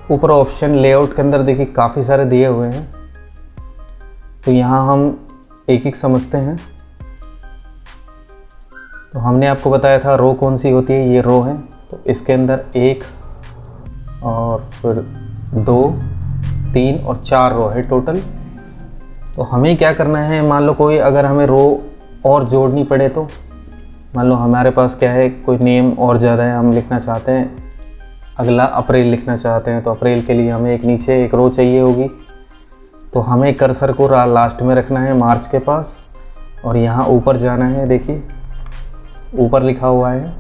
ऊपर ऑप्शन लेआउट के अंदर देखिए काफ़ी सारे दिए हुए हैं, तो यहाँ हम एक एक समझते हैं। तो हमने आपको बताया था रो कौन सी होती है, ये रो है। तो इसके अंदर 1 और फिर 2, 3 और 4 रो है टोटल। तो हमें क्या करना है, मान लो कोई अगर हमें रो और जोड़नी पड़े, तो मान लो हमारे पास क्या है, कोई नेम और ज़्यादा है, हम लिखना चाहते हैं, अगला अप्रैल लिखना चाहते हैं, तो अप्रैल के लिए हमें एक नीचे एक रो चाहिए होगी। तो हमें कर्सर को लास्ट में रखना है मार्च के पास और यहाँ ऊपर जाना है। देखिए ऊपर लिखा हुआ है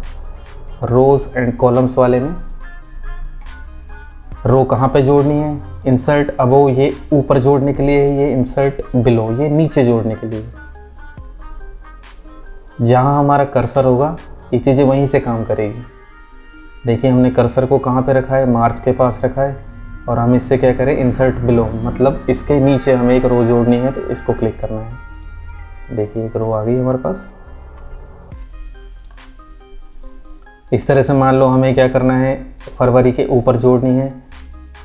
रोज़ एंड कॉलम्स वाले में रो कहाँ पे जोड़नी है, इंसर्ट अबो ये ऊपर जोड़ने के लिए है, ये इंसर्ट बिलो ये नीचे जोड़ने के लिए। जहाँ हमारा कर्सर होगा ये चीज़ें वहीं से काम करेगी। देखिए हमने कर्सर को कहाँ पे रखा है, मार्च के पास रखा है, और हम इससे क्या करें, इंसर्ट बिलो मतलब इसके नीचे हमें एक रो जोड़नी है, तो इसको क्लिक करना है। देखिए एक रो आ गई हमारे पास। इस तरह से मान लो हमें क्या करना है, फरवरी के ऊपर जोड़नी है,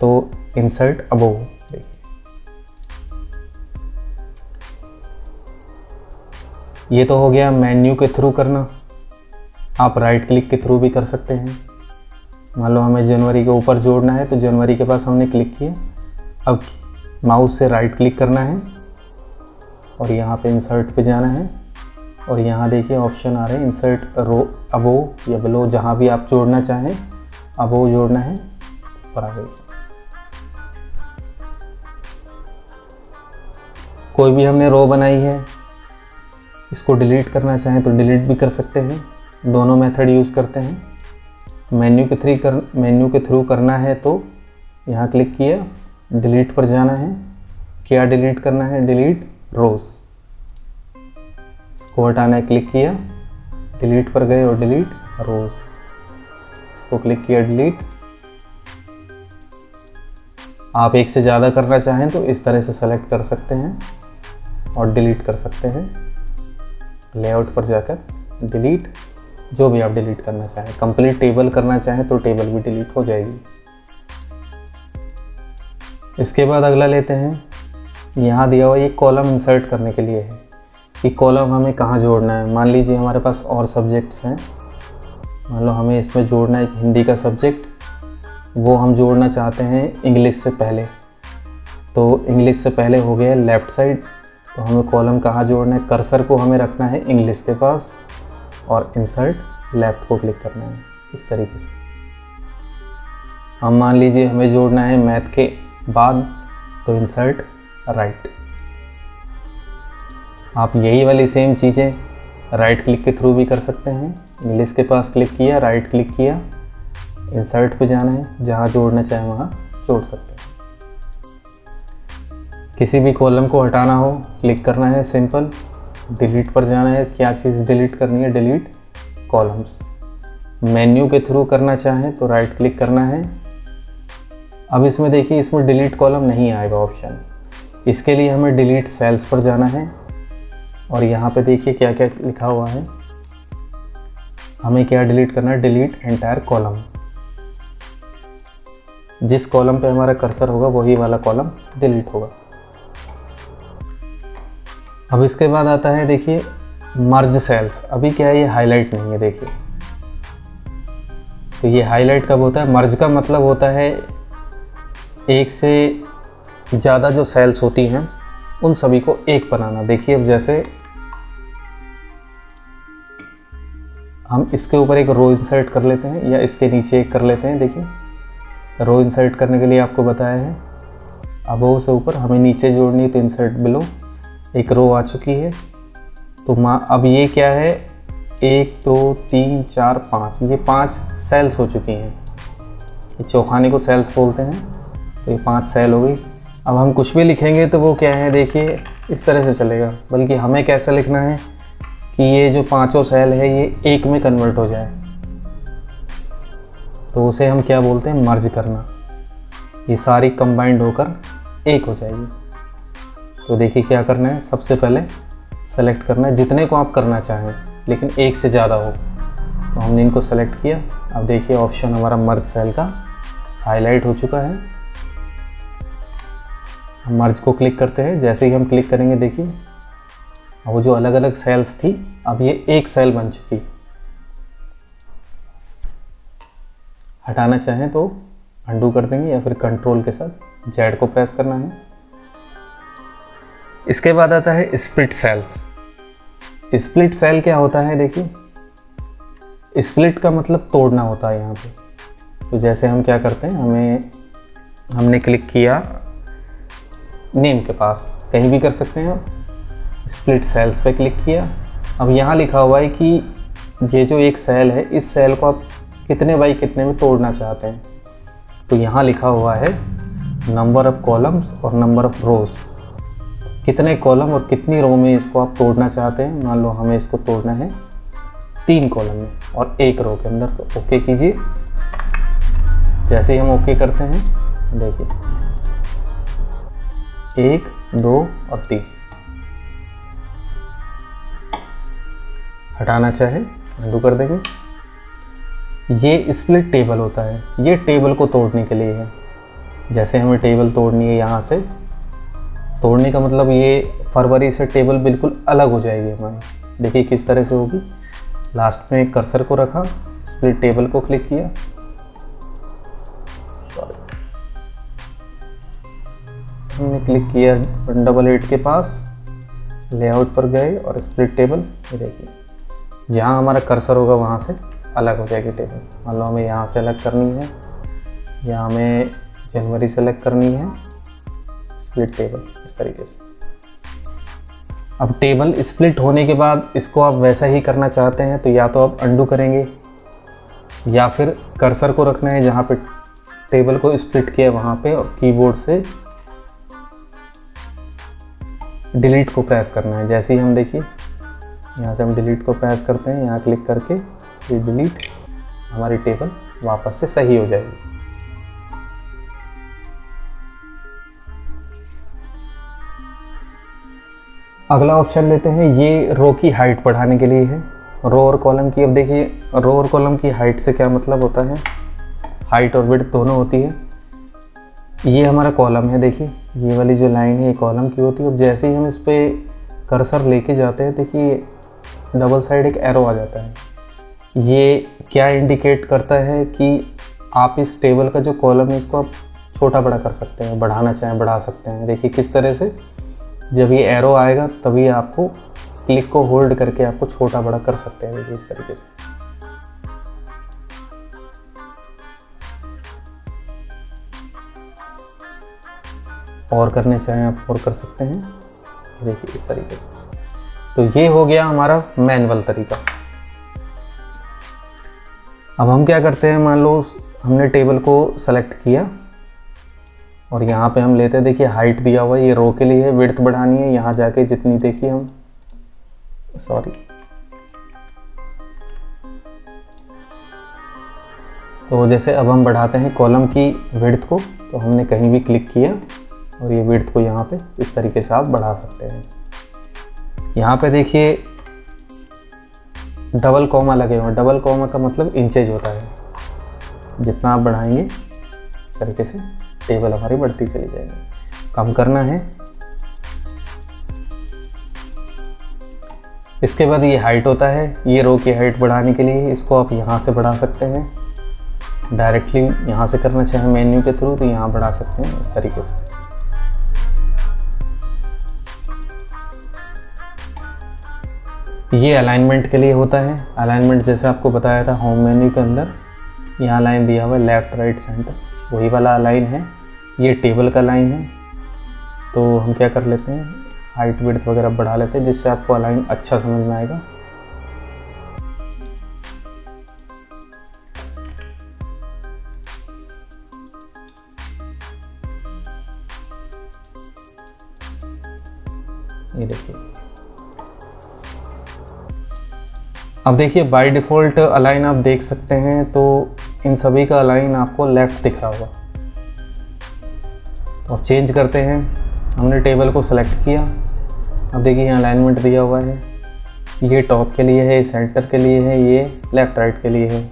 तो इंसर्ट अबोव। देखिए ये तो हो गया मेन्यू के थ्रू करना। आप राइट क्लिक के थ्रू भी कर सकते हैं। मान लो हमें जनवरी के ऊपर जोड़ना है तो जनवरी के पास हमने क्लिक किया, अब माउस से राइट क्लिक करना है और यहाँ पे इंसर्ट पे जाना है और यहाँ देखिए ऑप्शन आ रहे हैं इंसर्ट रो अबोव या बिलो, जहाँ भी आप जोड़ना चाहें अबोव जोड़ना है पर आ गई। कोई भी हमने रो बनाई है, इसको डिलीट करना चाहें तो डिलीट भी कर सकते हैं। दोनों मेथड यूज़ करते हैं। मेन्यू के थ्रू करना है तो यहाँ क्लिक किया, डिलीट पर जाना है। क्या डिलीट करना है? डिलीट रोज। इसको हटाना है, क्लिक किया, डिलीट पर गए और डिलीट रोज। इसको क्लिक किया, डिलीट। आप एक से ज़्यादा करना चाहें तो इस तरह से सेलेक्ट कर सकते हैं और डिलीट कर सकते हैं। लेआउट पर जाकर डिलीट, जो भी आप डिलीट करना चाहें। कंप्लीट टेबल करना चाहें तो टेबल भी डिलीट हो जाएगी। इसके बाद अगला लेते हैं, यहाँ दिया हुआ ये कॉलम इंसर्ट करने के लिए है कि कॉलम हमें कहाँ जोड़ना है। मान लीजिए हमारे पास और सब्जेक्ट्स हैं, मान लो हमें इसमें जोड़ना है एक हिंदी का सब्जेक्ट, वो हम जोड़ना चाहते हैं इंग्लिश से पहले। तो इंग्लिश से पहले हो गया लेफ़्ट साइड, तो हमें कॉलम कहाँ जोड़ना है? कर्सर को हमें रखना है इंग्लिश के पास और इंसर्ट लेफ़्ट को क्लिक करना है इस तरीके से। हम मान लीजिए हमें जोड़ना है मैथ के बाद, तो इंसर्ट राइट। आप यही वाली सेम चीज़ें राइट क्लिक के थ्रू भी कर सकते हैं। इंग्लिश के पास क्लिक किया, राइट क्लिक किया, इंसर्ट पे जाना है, जहाँ जोड़ना चाहे वहाँ जोड़ सकते हैं। किसी भी कॉलम को हटाना हो क्लिक करना है सिंपल, डिलीट पर जाना है। क्या चीज़ डिलीट करनी है? Delete columns. मेन्यू के थ्रू करना चाहें तो राइट क्लिक करना है। अब इसमें देखिए इसमें डिलीट कॉलम नहीं आएगा ऑप्शन, इसके लिए हमें डिलीट सेल्स पर जाना है और यहाँ पे देखिए क्या क्या लिखा हुआ है। हमें क्या डिलीट करना है? Delete entire column. जिस कॉलम पे हमारा कर्सर होगा वही वाला कॉलम डिलीट होगा। अब इसके बाद आता है देखिए मर्ज सेल्स। अभी क्या है, ये हाईलाइट नहीं है देखिए, तो ये हाईलाइट कब होता है? मर्ज का मतलब होता है एक से ज़्यादा जो सेल्स होती हैं उन सभी को एक बनाना। देखिए अब जैसे हम इसके ऊपर एक रो इंसर्ट कर लेते हैं या इसके नीचे एक कर लेते हैं। देखिए रो इंसर्ट करने के लिए आपको बताया है अबोव से ऊपर, हमें नीचे जोड़नी है तो इंसर्ट बिलो। एक रो आ चुकी है, तो अब ये क्या है, 1 2 3 4 5, ये 5 सेल्स हो चुकी हैं। ये चौखाने को सेल्स बोलते हैं, तो ये 5 सेल हो गई। अब हम कुछ भी लिखेंगे तो वो क्या है, देखिए इस तरह से चलेगा, बल्कि हमें कैसा लिखना है कि ये जो 5 सेल है ये एक में कन्वर्ट हो जाए, तो उसे हम क्या बोलते हैं? मर्ज करना। ये सारी कंबाइंड होकर एक हो जाएगी। तो देखिए क्या करना है, सबसे पहले सेलेक्ट करना है जितने को आप करना चाहें, लेकिन एक से ज़्यादा हो। तो हमने इनको सेलेक्ट किया। अब देखिए ऑप्शन हमारा मर्ज सेल का हाईलाइट हो चुका है। हम मर्ज को क्लिक करते हैं, जैसे ही हम क्लिक करेंगे देखिए वो जो अलग अलग सेल्स थी अब ये एक सेल बन चुकी। हटाना चाहें तो अंडू कर देंगे या फिर कंट्रोल के साथ जेड को प्रेस करना है। इसके बाद आता है स्प्लिट सेल्स। स्प्लिट सेल क्या होता है? देखिए स्प्लिट का मतलब तोड़ना होता है यहाँ पे। तो जैसे हम क्या करते हैं, हमने क्लिक किया नेम के पास, कहीं भी कर सकते हैं आप, स्प्लिट सेल्स पे क्लिक किया। अब यहाँ लिखा हुआ है कि ये जो एक सेल है इस सेल को आप कितने बाई कितने में तोड़ना चाहते हैं। तो यहाँ लिखा हुआ है नंबर ऑफ कॉलम्स और नंबर ऑफ रोज, कितने कॉलम और कितनी रो में इसको आप तोड़ना चाहते हैं। मान लो हमें इसको तोड़ना है 3 कॉलम में और 1 रो के अंदर, तो ओके कीजिए। जैसे ही हम ओके करते हैं देखिए 1 2 और 3। हटाना चाहे अंडू कर देंगे। ये स्प्लिट टेबल होता है, ये टेबल को तोड़ने के लिए है। जैसे हमें टेबल तोड़नी है, यहाँ से तोड़ने का मतलब ये फरवरी से टेबल बिल्कुल अलग हो जाएगी हमारी। देखिए किस तरह से होगी। लास्ट में कर्सर को रखा, स्प्लिट टेबल को क्लिक किया, हमने क्लिक किया 188 के पास, लेआउट पर गए और स्प्लिट टेबल, ये देखिए जहाँ हमारा कर्सर होगा वहाँ से अलग हो जाएगी टेबल। मान लो हमें यहाँ से अलग करनी है, या हमें जनवरी सेलेक्ट करनी है, स्प्लिट टेबल इस तरीके से। अब टेबल स्प्लिट होने के बाद इसको आप वैसा ही करना चाहते हैं तो या तो आप अंडू करेंगे, या फिर कर्सर को रखना है जहाँ पे टेबल को स्प्लिट किया वहाँ पे, और कीबोर्ड से डिलीट को प्रेस करना है। जैसे ही हम देखिए यहाँ से हम डिलीट को प्रेस करते हैं, यहाँ क्लिक करके ये डिलीट, हमारी टेबल वापस से सही हो जाएगी। अगला ऑप्शन लेते हैं, ये रो की हाइट बढ़ाने के लिए है, रो और कॉलम की। अब देखिए रो और कॉलम की हाइट से क्या मतलब होता है, हाइट और विड्थ दोनों होती है। ये हमारा कॉलम है, देखिए ये वाली जो लाइन है ये कॉलम की होती है। अब जैसे ही हम इस पर कर्सर लेके जाते हैं, देखिए डबल साइड एक एरो आ जाता है। ये क्या इंडिकेट करता है कि आप इस टेबल का जो कॉलम है इसको आप छोटा बड़ा कर सकते हैं, बढ़ाना चाहें बढ़ा सकते हैं। देखिए किस तरह से, जब ये एरो आएगा तभी आपको क्लिक को होल्ड करके आपको छोटा बड़ा कर सकते हैं। देखिए इस तरीके से। और करने चाहें आप और कर सकते हैं, देखिए इस तरीके से। तो ये हो गया हमारा मैनुअल तरीका। अब हम क्या करते हैं, मान लो हमने टेबल को सेलेक्ट किया और यहाँ पे हम लेते हैं, देखिए हाइट दिया हुआ है, ये रो के लिए है, विड्थ बढ़ानी है, यहाँ जाके जितनी देखिए हम तो जैसे अब हम बढ़ाते हैं कॉलम की विड्थ को, तो हमने कहीं भी क्लिक किया और ये विड्थ को यहाँ पे इस तरीके से आप बढ़ा सकते हैं। यहाँ पे देखिए डबल कॉमा लगे हुए हैं, डबल कॉमा का मतलब इंचेज होता है। जितना आप बढ़ाएंगे इस तरीके से टेबल हमारी बढ़ती चली जाएगी। कम करना है, इसके बाद ये हाइट होता है, ये रो की हाइट बढ़ाने के लिए इसको आप यहाँ से बढ़ा सकते हैं, डायरेक्टली यहाँ से करना चाहें मेन्यू के थ्रू तो यहाँ बढ़ा सकते हैं इस तरीके से। ये अलाइनमेंट के लिए होता है। अलाइनमेंट जैसे आपको बताया था होम मेन्यू के अंदर, यहाँ लाइन दिया हुआ है लेफ़्ट राइट सेंटर, वही वाला लाइन है। ये टेबल का लाइन है, तो हम क्या कर लेते हैं, हाइट विड्थ वगैरह बढ़ा लेते हैं जिससे आपको अलाइन अच्छा समझ में आएगा। ये देखिए, अब देखिए बाय डिफ़ॉल्ट अलाइन आप देख सकते हैं, तो इन सभी का अलाइन आपको लेफ़्ट दिख रहा होगा। तो अब चेंज करते हैं, हमने टेबल को सेलेक्ट किया, अब देखिए यहाँ अलाइनमेंट दिया हुआ है, ये टॉप के लिए है, सेंटर के लिए है, ये लेफ़्ट राइट के लिए है।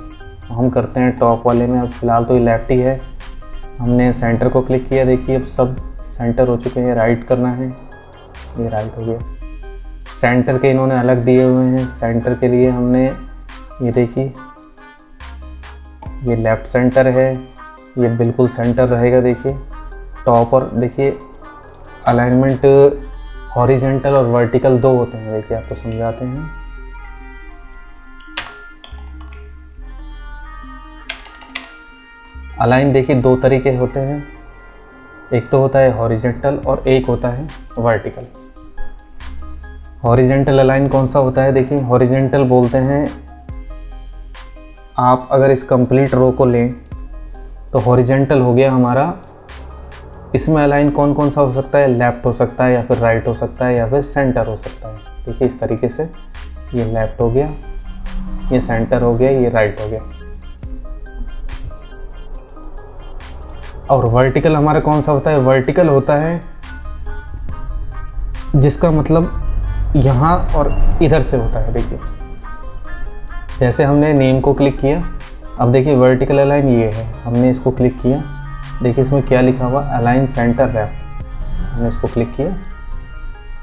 हम करते हैं टॉप वाले में, अब फिलहाल तो ये लेफ़्ट ही है। हमने सेंटर को क्लिक किया, देखिए अब सब सेंटर हो चुके हैं। राइट करना है, ये राइट हो गया। सेंटर के इन्होंने अलग दिए हुए हैं, सेंटर के लिए हमने ये देखिए ये लेफ़्ट सेंटर है, ये बिल्कुल सेंटर रहेगा। देखिए टॉप और देखिए अलाइनमेंट हॉरिजेंटल और वर्टिकल दो होते हैं, देखिए आपको समझाते हैं। अलाइन देखिए दो तरीके होते हैं, एक तो होता है हॉरिजेंटल और एक होता है वर्टिकल। हॉरिजेंटल अलाइन कौन सा होता है, देखिए हॉरिजेंटल बोलते हैं, आप अगर इस कंप्लीट रो को लें तो हॉरिजेंटल हो गया हमारा। इसमें अलाइन कौन कौन सा हो सकता है, लेफ़्ट हो सकता है या फिर राइट हो सकता है या फिर सेंटर हो सकता है। देखिए इस तरीके से ये लेफ़्ट हो गया, ये सेंटर हो गया, ये राइट हो गया। और वर्टिकल हमारा कौन सा होता है, वर्टिकल होता है जिसका मतलब यहाँ और इधर से होता है। देखिए जैसे हमने नेम को क्लिक किया, अब देखिए वर्टिकल अलाइन ये है, हमने इसको क्लिक किया, देखिए इसमें क्या लिखा हुआ, अलाइन सेंटर रैप। हमने इसको क्लिक किया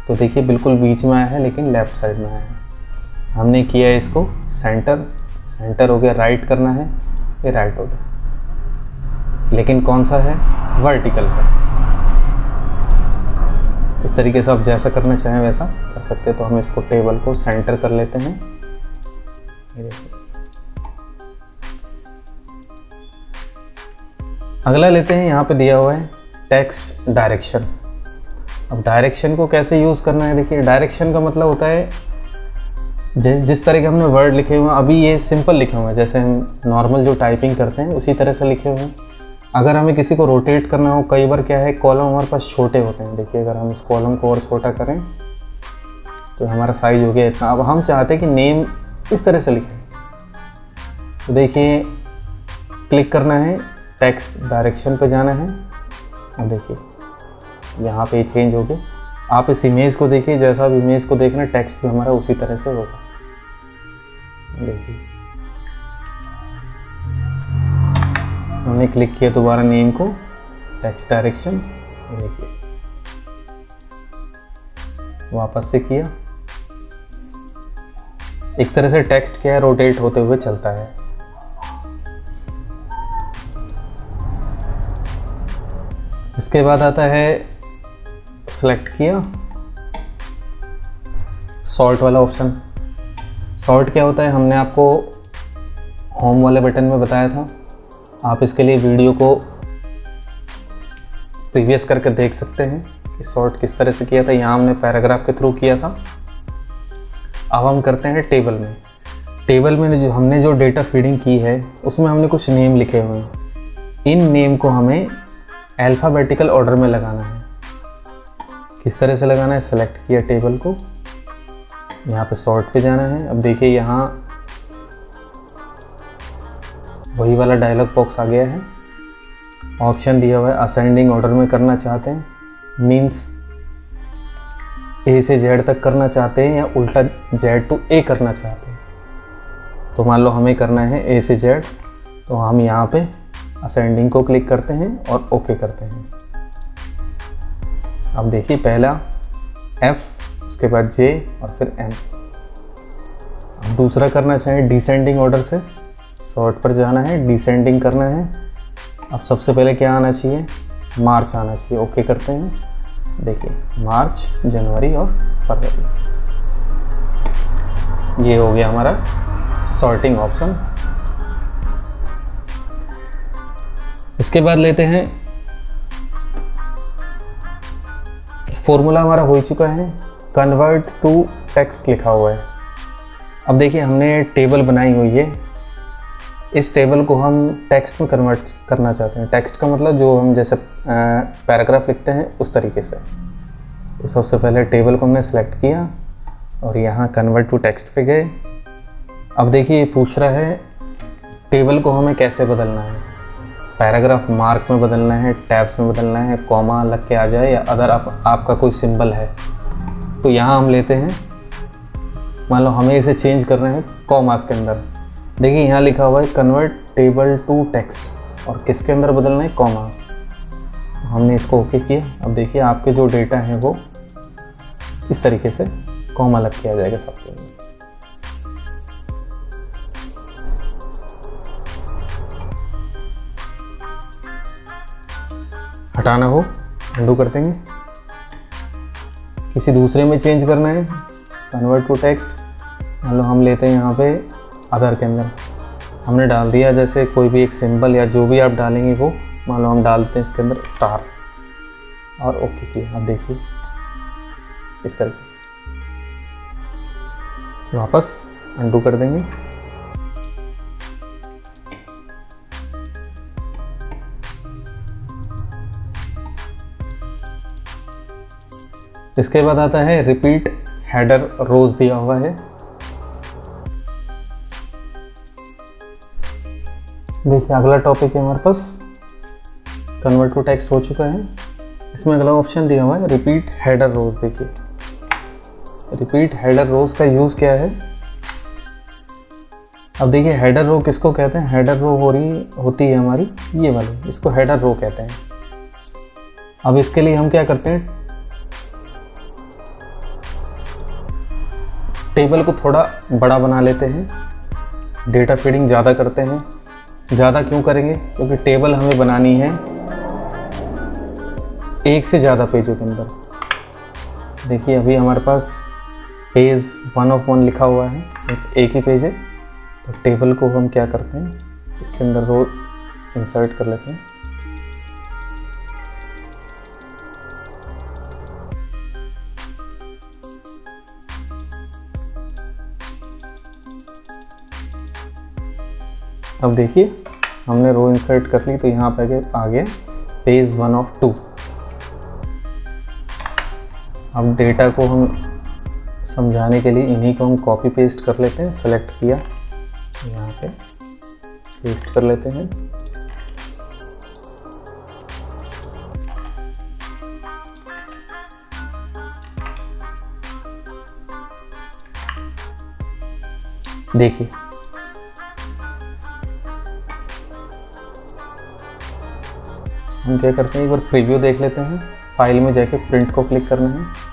तो देखिए बिल्कुल बीच में आया है, लेकिन लेफ्ट साइड में आया है। हमने किया है इसको सेंटर हो गया, राइट करना है, ये राइट हो गया, लेकिन कौन सा है, वर्टिकल है। इस तरीके से आप जैसा करना चाहें वैसा कर सकते हैं। तो हम इसको टेबल को सेंटर कर लेते हैं। ये देखिए, अगला लेते हैं, यहाँ पे दिया हुआ है टेक्स्ट डायरेक्शन। अब डायरेक्शन को कैसे यूज़ करना है, देखिए डायरेक्शन का मतलब होता है जिस तरह के हमने वर्ड लिखे हुए हैं, अभी ये सिंपल लिखे हुए हैं, जैसे हम नॉर्मल जो टाइपिंग करते हैं उसी तरह से लिखे हुए हैं। अगर हमें किसी को रोटेट करना हो, कई बार क्या है कॉलम हमारे पास छोटे होते हैं। देखिए अगर हम इस कॉलम को और छोटा करें तो हमारा साइज हो गया इतना। अब हम चाहते हैं कि नेम इस तरह से लिखें, तो देखिए क्लिक करना है, टेक्स्ट डायरेक्शन पे जाना है। अब देखिए यहाँ पे चेंज हो गया। आप इस इमेज को देखिए, जैसा आप इमेज को देख रहे हैं टेक्स्ट भी हमारा उसी तरह से होगा। देखिए हमने क्लिक किया दोबारा नेम को, टेक्स्ट डायरेक्शन, देखिए वापस से किया। एक तरह से टेक्स्ट क्या है, रोटेट होते हुए चलता है। इसके बाद आता है सेलेक्ट किया, सॉर्ट वाला ऑप्शन। सॉर्ट क्या होता है, हमने आपको होम वाले बटन में बताया था। आप इसके लिए वीडियो को प्रीवियस करके देख सकते हैं कि सॉर्ट किस तरह से किया था। यहाँ हमने पैराग्राफ के थ्रू किया था। अब हम करते हैं टेबल में। टेबल में हमने जो डेटा फीडिंग की है उसमें हमने कुछ नेम लिखे हुए हैं। इन नेम को हमें अल्फ़ाबेटिकल ऑर्डर में लगाना है। किस तरह से लगाना है, सेलेक्ट किया टेबल को, यहाँ पे सॉर्ट पे जाना है। अब देखिए यहाँ वही वाला डायलॉग बॉक्स आ गया है। ऑप्शन दिया हुआ है असेंडिंग ऑर्डर में करना चाहते हैं, मीन्स ए से जेड तक करना चाहते हैं या उल्टा जेड टू ए करना चाहते हैं। तो मान लो हमें करना है ए से जेड, तो हम यहाँ पे असेंडिंग को क्लिक करते हैं और ओके करते हैं। अब देखिए पहला F, उसके बाद J और फिर M। अब दूसरा करना चाहें डिसेंडिंग ऑर्डर से, सॉर्ट पर जाना है, डिसेंडिंग करना है। अब सबसे पहले क्या आना चाहिए, मार्च आना चाहिए, ओके करते हैं। देखिए मार्च, जनवरी और फरवरी, ये हो गया हमारा सॉर्टिंग ऑप्शन। इसके बाद लेते हैं, फॉर्मूला हमारा हो चुका है, कन्वर्ट टू टेक्स्ट लिखा हुआ है। अब देखिए हमने टेबल बनाई हुई है, इस टेबल को हम टेक्स्ट में कन्वर्ट करना चाहते हैं। टेक्स्ट का मतलब जो हम जैसे पैराग्राफ लिखते हैं उस तरीके से। तो सबसे पहले टेबल को हमने सेलेक्ट किया और यहाँ कन्वर्ट टू टेक्स्ट पे गए। अब देखिए ये पूछ रहा है टेबल को हमें कैसे बदलना है, पैराग्राफ मार्क में बदलना है, टैब्स में बदलना है, कॉमा लग के आ जाए, या अदर आपका कोई सिंबल है। तो यहाँ हम लेते हैं, मान लो हमें इसे चेंज करना है कॉमास के अंदर। देखिए यहाँ लिखा हुआ है कन्वर्ट टेबल टू टेक्स्ट, और किसके अंदर बदलना है, कॉमास। हमने इसको ओके किया। अब देखिए आपके जो डेटा है वो इस तरीके से कॉमा लग के आ जाएगा सबके अंदर। हटाना हो अंडू कर देंगे। किसी दूसरे में चेंज करना है, कन्वर्ट टू टेक्स्ट, मान लो हम लेते हैं यहाँ पे अदर के अंदर हमने डाल दिया जैसे कोई भी एक सिंबल या जो भी आप डालेंगे वो, मान लो हम डालते हैं इसके अंदर स्टार और ओके किया। अब देखिए इस तरीके से वापस अंडू कर देंगे। इसके बाद आता है रिपीट हेडर रोज दिया हुआ है। देखिए अगला टॉपिक है हमारे पास, कन्वर्ट टू टेक्स्ट हो चुका है। इसमें अगला ऑप्शन दिया हुआ है रिपीट हेडर रोज। देखिए रिपीट हेडर रोज का यूज़ क्या है, अब देखिए हेडर रो किसको कहते हैं, हेडर रो होती है हमारी ये वाली, इसको हेडर रो कहते हैं। अब इसके लिए हम क्या करते हैं, टेबल को थोड़ा बड़ा बना लेते हैं, डेटा फीडिंग ज़्यादा करते हैं। ज़्यादा क्यों करेंगे, क्योंकि टेबल हमें बनानी है एक से ज़्यादा पेजों के अंदर। देखिए अभी हमारे पास पेज 1 of 1 लिखा हुआ है, एक ही पेज है। तो टेबल को हम क्या करते हैं, इसके अंदर रो इंसर्ट कर लेते हैं। अब देखिए हमने रो इंसर्ट कर ली, तो यहाँ पे आ गया पेज 1 of 2। अब डेटा को हम समझाने के लिए इन्हीं को हम कॉपी पेस्ट कर लेते हैं। सेलेक्ट किया, यहाँ पे पेस्ट कर लेते हैं। देखिए हम क्या करते हैं, एक बार प्रीव्यू देख लेते हैं। फाइल में जाके प्रिंट को क्लिक करना है।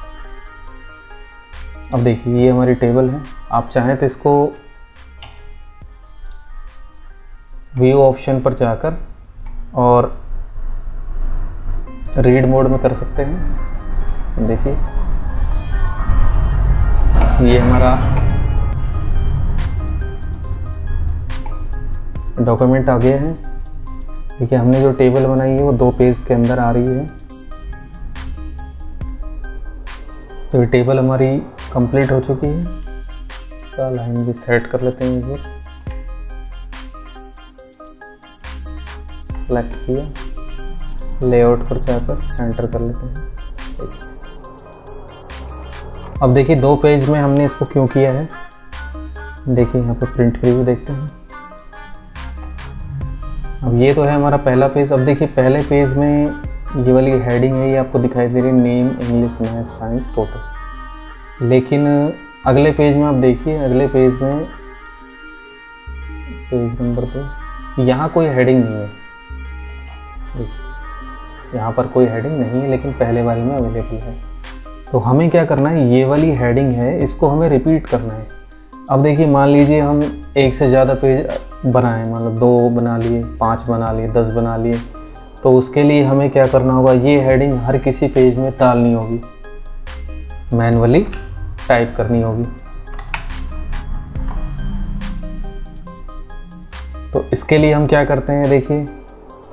अब देखिए ये हमारी टेबल है। आप चाहें तो इसको व्यू ऑप्शन पर जाकर और रीड मोड में कर सकते हैं। देखिए ये हमारा डॉक्यूमेंट आ गया है। देखिए हमने जो टेबल बनाई है वो 2 पेज के अंदर आ रही है। तो ये टेबल हमारी कंप्लीट हो चुकी है। इसका लाइन भी सेट कर लेते हैं। ये सेलेक्ट किया, लेआउट पर जाकर सेंटर कर लेते हैं। अब देखिए 2 पेज में हमने इसको क्यों किया है। देखिए यहाँ पे प्रिंट प्रीव्यू देखते हैं। अब ये तो है हमारा पहला पेज। अब देखिए पहले पेज में ये वाली हेडिंग है, ये आपको दिखाई दे रही है, name English math science total. लेकिन अगले पेज में आप देखिए, अगले पेज में पेज नंबर पे यहाँ कोई हेडिंग नहीं है। देखिए यहाँ पर कोई हेडिंग नहीं है, लेकिन पहले वाले में अवेलेबल है। तो हमें क्या करना है, ये वाली हेडिंग है इसको हमें रिपीट करना है। अब देखिए मान लीजिए हम एक से ज़्यादा पेज बनाएं, मतलब 2 बना लिए, 5 बना लिए, 10 बना लिए, तो उसके लिए हमें क्या करना होगा, ये हेडिंग हर किसी पेज में डालनी होगी, मैन्युअली टाइप करनी होगी। तो इसके लिए हम क्या करते हैं, देखिए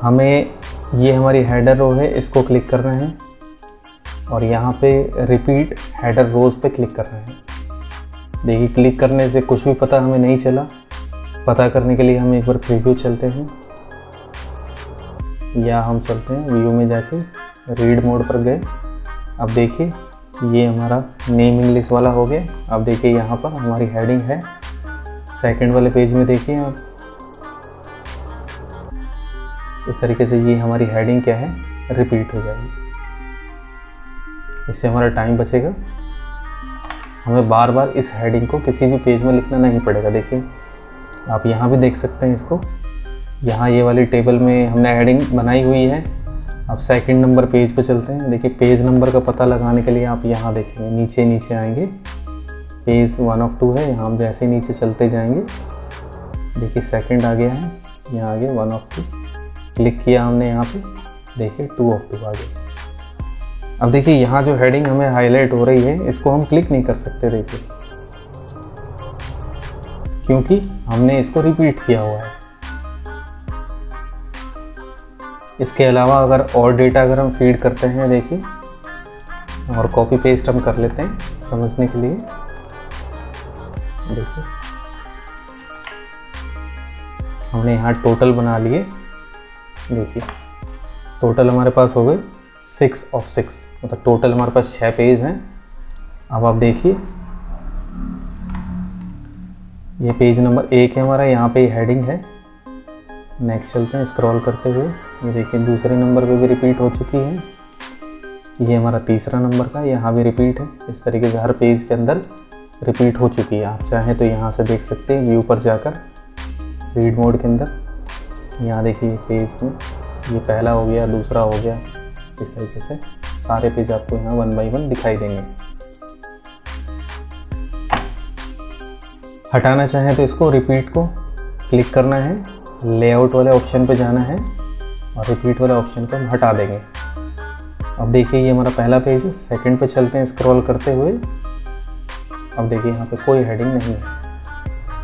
हमें ये हमारी हेडर रो है, इसको क्लिक करना है और यहाँ पे रिपीट हेडर रोज पे क्लिक करना है। देखिए क्लिक करने से कुछ भी पता हमें नहीं चला। पता करने के लिए हम एक बार प्रीव्यू चलते हैं, या हम चलते हैं व्यू में जाके रीड मोड पर गए। अब देखिए ये हमारा नेम इंग्लिश वाला हो गया। अब देखिए यहाँ पर हमारी हेडिंग है सेकंड वाले पेज में। देखिए आप इस तरीके से ये हमारी हेडिंग क्या है, रिपीट हो जाएगी। इससे हमारा टाइम बचेगा, हमें बार बार इस हेडिंग को किसी भी पेज में लिखना नहीं पड़ेगा। देखिए आप यहाँ भी देख सकते हैं इसको, यहाँ ये वाली टेबल में हमने हेडिंग बनाई हुई है। अब सेकंड नंबर पेज पे चलते हैं। देखिए पेज नंबर का पता लगाने के लिए आप यहाँ देखेंगे, नीचे नीचे आएंगे, पेज 1 of 2 है, यहाँ हम जैसे नीचे चलते जाएंगे। देखिए सेकंड आ गया है, यहाँ आ गया 1 of 2, क्लिक किया हमने यहाँ पे, देखिए 2 of 2 आ गया। अब देखिए यहाँ जो हेडिंग हमें हाईलाइट हो रही है, इसको हम क्लिक नहीं कर सकते। देखिए क्योंकि हमने इसको रिपीट किया हुआ है। इसके अलावा अगर और डेटा अगर हम फीड करते हैं, देखिए और कॉपी पेस्ट हम कर लेते हैं समझने के लिए। देखिए हमने यहाँ टोटल बना लिए। देखिए टोटल हमारे पास हो गए 6 of 6, मतलब टोटल हमारे पास 6 पेज हैं। अब आप देखिए ये पेज नंबर 1 है हमारा, यहाँ पे हेडिंग है। नेक्स्ट चलते हैं स्क्रॉल करते हुए। ये देखिए दूसरे नंबर पे भी रिपीट हो चुकी है। ये हमारा तीसरा नंबर का, यहाँ भी रिपीट है। इस तरीके से हर पेज के अंदर रिपीट हो चुकी है। आप चाहें तो यहाँ से देख सकते हैं व्यू पर जाकर रीड मोड के अंदर। यहाँ देखिए पेज में ये पहला हो गया, दूसरा हो गया, इस तरीके से सारे पेज आपको यहाँ 1 बाय 1 दिखाई देंगे। हटाना चाहें तो इसको रिपीट को क्लिक करना है, लेआउट वाले ऑप्शन पे जाना है और रिपीट वाले ऑप्शन को हम हटा देंगे। अब देखिए ये हमारा पहला पेज है। सेकंड पे चलते हैं स्क्रॉल करते हुए। अब देखिए यहाँ पे कोई हेडिंग नहीं है।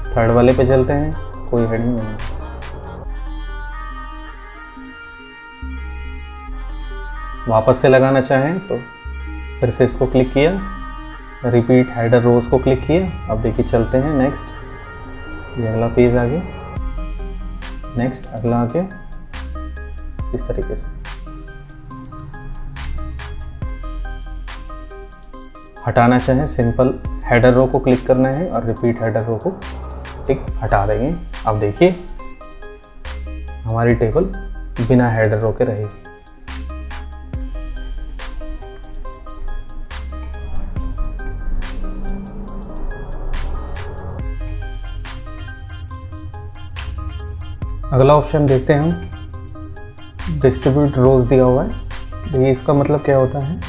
थर्ड वाले पे चलते हैं, कोई हेडिंग नहीं है। वापस से लगाना चाहें तो फिर से इसको क्लिक किया, रिपीट हेडर रोज को क्लिक किया। अब देखिए चलते हैं नेक्स्ट, ये अगला पेज आ गया, नेक्स्ट अगला आ गया, इस तरीके से। हटाना चाहें सिंपल हेडर रो को क्लिक करना है और रिपीट हेडर रो को टिक हटा देंगे। अब देखिए हमारी टेबल बिना हेडर रो के रहेगी। अगला ऑप्शन देखते हैं हम, डिस्ट्रीब्यूट रोज दिया हुआ है। देखिए इसका मतलब क्या होता है,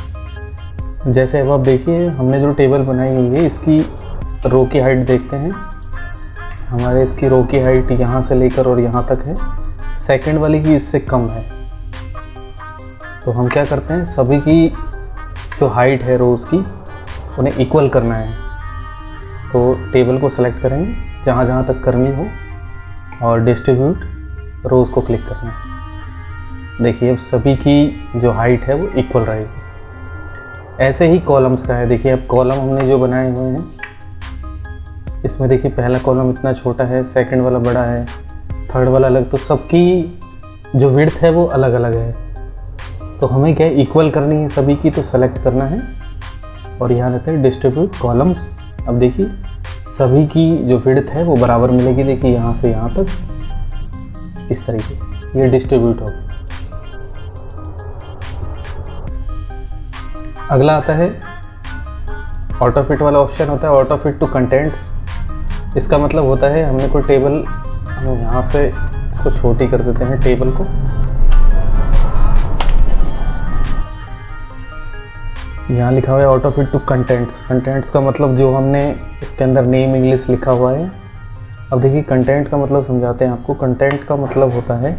जैसे अब आप देखिए हमने जो टेबल बनाई हुई है इसकी रो की हाइट देखते हैं। हमारे इसकी रो की हाइट यहाँ से लेकर और यहाँ तक है, सेकंड वाली की इससे कम है। तो हम क्या करते हैं, सभी की जो हाइट है रोज की उन्हें इक्वल करना है। तो टेबल को सेलेक्ट करेंगे जहाँ जहाँ तक करनी हो और डिस्ट्रीब्यूट रोज को क्लिक करना है। देखिए अब सभी की जो हाइट है वो इक्वल रहेगी। ऐसे ही कॉलम्स का है। देखिए अब कॉलम हमने जो बनाए हुए हैं इसमें देखिए पहला कॉलम इतना छोटा है, सेकंड वाला बड़ा है, थर्ड वाला अलग, तो सबकी जो विड्थ है वो अलग अलग है। तो हमें क्या इक्वल करनी है सभी की, तो सेलेक्ट करना है और यहाँ रहते हैं डिस्ट्रीब्यूट कॉलम्स। अब देखिए सभी की जो विड्थ है वो बराबर मिलेगी। देखिए यहाँ से यहाँ तक इस तरीके से ये डिस्ट्रीब्यूट होगा। अगला आता है ऑटो फिट वाला ऑप्शन होता है, ऑटो फिट टू कंटेंट्स। इसका मतलब होता है हमने कोई टेबल, हम यहाँ से इसको छोटी कर देते हैं टेबल को, यहाँ लिखा हुआ है auto fit to contents. Contents का मतलब जो हमने इसके अंदर नेम इंग्लिश लिखा हुआ है। अब देखिए कंटेंट का मतलब समझाते हैं आपको। कंटेंट का मतलब होता है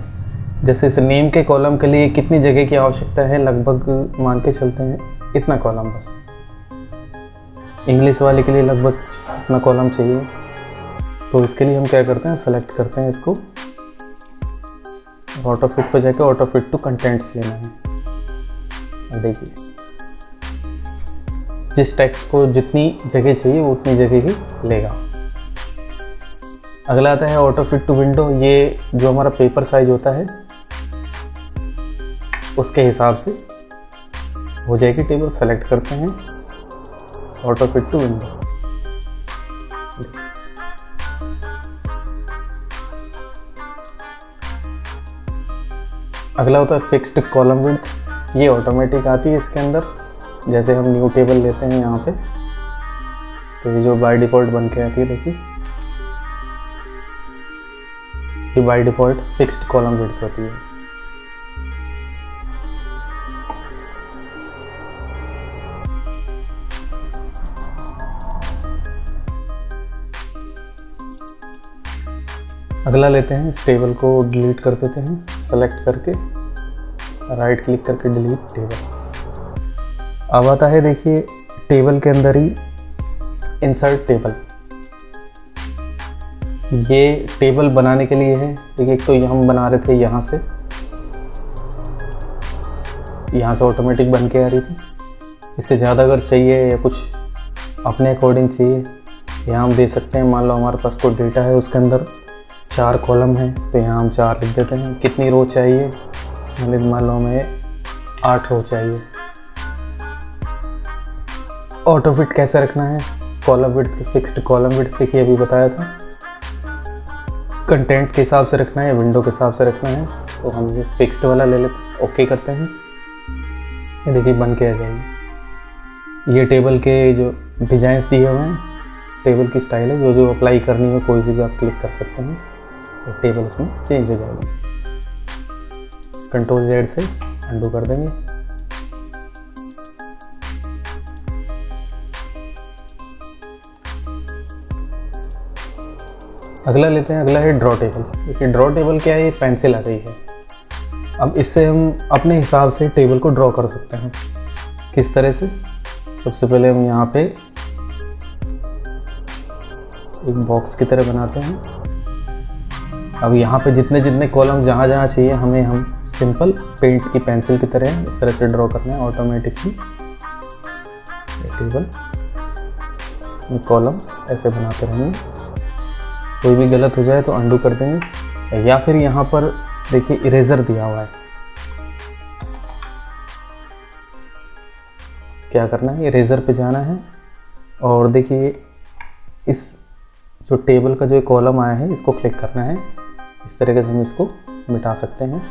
जैसे इस नेम के कॉलम के लिए कितनी जगह की आवश्यकता है, लगभग मान के चलते हैं इतना कॉलम बस। इंग्लिश वाले के लिए लगभग इतना कॉलम चाहिए। तो इसके लिए हम क्या करते हैं, सेलेक्ट करते हैं इसको, ऑटो फिट पर जाके ऑटो फिट टू कंटेंट्स लेना है। अब देखिए जिस टेक्स्ट को जितनी जगह चाहिए वो उतनी जगह ही लेगा। अगला आता है ऑटो फिट टू विंडो। ये जो हमारा पेपर साइज होता है उसके हिसाब से हो जाएगी टेबल। सेलेक्ट करते हैं ऑटो फिट टू विंडो। अगला होता है फिक्स्ड कॉलम विड्थ। ये ऑटोमेटिक आती है इसके अंदर। जैसे हम न्यू टेबल लेते हैं यहाँ पे, तो ये जो बाय डिफ़ॉल्ट बन के आती है, देखिए ये by default fixed column width होती है। अगला लेते हैं, इस टेबल को डिलीट कर देते हैं। सेलेक्ट करके राइट क्लिक करके डिलीट टेबल। अब आता है देखिए टेबल के अंदर ही इंसर्ट टेबल। ये टेबल बनाने के लिए है। देखिए एक तो ये हम बना रहे थे यहाँ से ऑटोमेटिक बन के आ रही थी। इससे ज़्यादा अगर चाहिए या कुछ अपने अकॉर्डिंग चाहिए, यहाँ हम दे सकते हैं। मान लो हमारे पास कोई डेटा है उसके अंदर 4 कॉलम है, तो यहाँ हम 4 लिख देते हैं। कितनी रो चाहिए, मान लो हमें 8 रो चाहिए। ऑटो फिट कैसे रखना है, column width, fixed column width देखिए अभी बताया था। कंटेंट के हिसाब से रखना है, विंडो के हिसाब से रखना है, तो हम ये फिक्स्ड वाला ले लेते, ओके करते हैं। ये देखिए बन के आ जाएगी। ये टेबल के जो डिजाइंस दिए हुए हैं, टेबल की स्टाइल है, जो जो अप्लाई करनी हो कोई भी आप क्लिक कर सकते हैं। टेबल उसमें चेंज हो जाएगी। कंट्रोल Z से अंडू कर देंगे। अगला लेते हैं, अगला है ड्रॉ टेबल। देखिए ड्रॉ टेबल क्या है, ये पेंसिल आ गई है। अब इससे हम अपने हिसाब से टेबल को ड्रॉ कर सकते हैं। किस तरह से? सबसे पहले हम यहाँ पे एक बॉक्स की तरह बनाते हैं। अब यहाँ पे जितने जितने कॉलम जहाँ जहाँ चाहिए हमें, हम सिंपल पेंट की पेंसिल की तरह इस तरह से ड्रॉ करना है ऑटोमेटिकली। टेबल कॉलम ऐसे बनाते रहेंगे। कोई भी गलत हो जाए तो अंडू कर देंगे। या फिर यहाँ पर देखिए इरेजर दिया हुआ है, क्या करना है, इरेजर पे जाना है और देखिए इस जो टेबल का जो कॉलम आया है इसको क्लिक करना है। इस तरीके से हम इसको मिटा सकते हैं।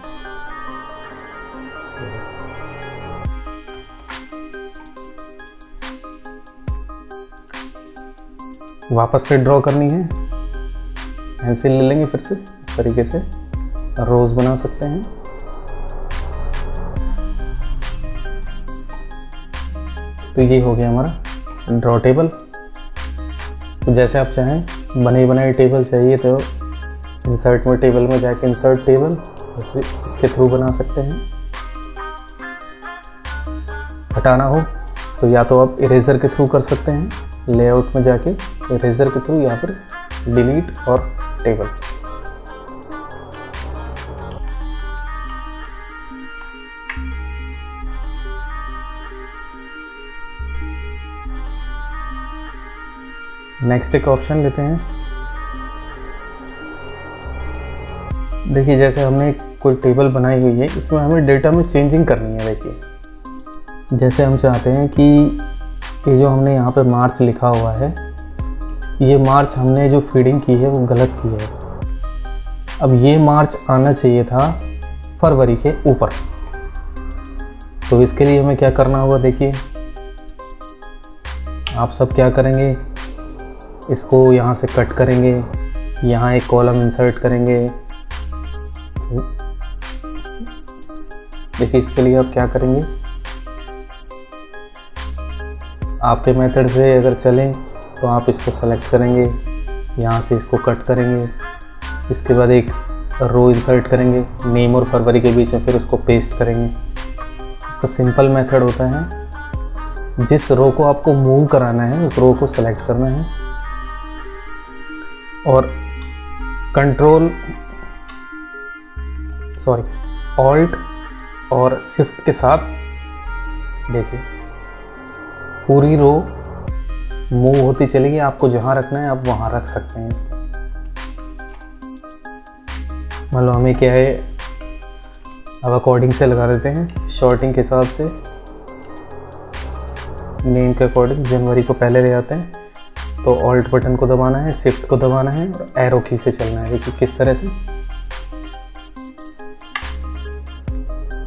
वापस से ड्रॉ करनी है, पेंसिल ले लेंगे, फिर से इस तरीके से रोज बना सकते हैं। तो ये हो गया हमारा ड्रॉ टेबल। तो जैसे आप चाहें बने बनाई टेबल चाहिए तो इंसर्ट में टेबल में जाके इंसर्ट टेबल, फिर इसके थ्रू बना सकते हैं। हटाना हो तो या तो आप इरेजर के थ्रू कर सकते हैं, लेआउट में जाके इरेजर के थ्रू, या फिर डिलीट और टेबल। नेक्स्ट एक ऑप्शन लेते हैं। देखिए जैसे हमने कोई टेबल बनाई हुई है, इसमें हमें डेटा में चेंजिंग करनी है। देखिए जैसे हम चाहते हैं कि ये जो हमने यहाँ पे मार्च लिखा हुआ है, ये मार्च हमने जो फीडिंग की है वो गलत की है। अब ये मार्च आना चाहिए था फरवरी के ऊपर। तो इसके लिए हमें क्या करना होगा, देखिए आप सब क्या करेंगे, इसको यहाँ से कट करेंगे, यहाँ एक कॉलम इंसर्ट करेंगे। देखिए इसके लिए आप क्या करेंगे, आपके मेथड से अगर चलें तो आप इसको सेलेक्ट करेंगे, यहाँ से इसको कट करेंगे, इसके बाद एक रो इंसर्ट करेंगे नेम और फरवरी के बीच में, फिर उसको पेस्ट करेंगे। इसका सिंपल मेथड होता है, जिस रो को आपको मूव कराना है उस रो को सेलेक्ट करना है और ऑल्ट और शिफ्ट के साथ देखिए पूरी रो मूव होती चलेगी। आपको जहाँ रखना है आप वहाँ रख सकते हैं। मान लो हमें क्या है, अब अकॉर्डिंग से लगा देते हैं, शॉर्टिंग के हिसाब से नेम के अकॉर्डिंग जनवरी को पहले ले जाते हैं। तो ऑल्ट बटन को दबाना है, शिफ्ट को दबाना है और एरो की से चलना है। देखिए किस तरह से,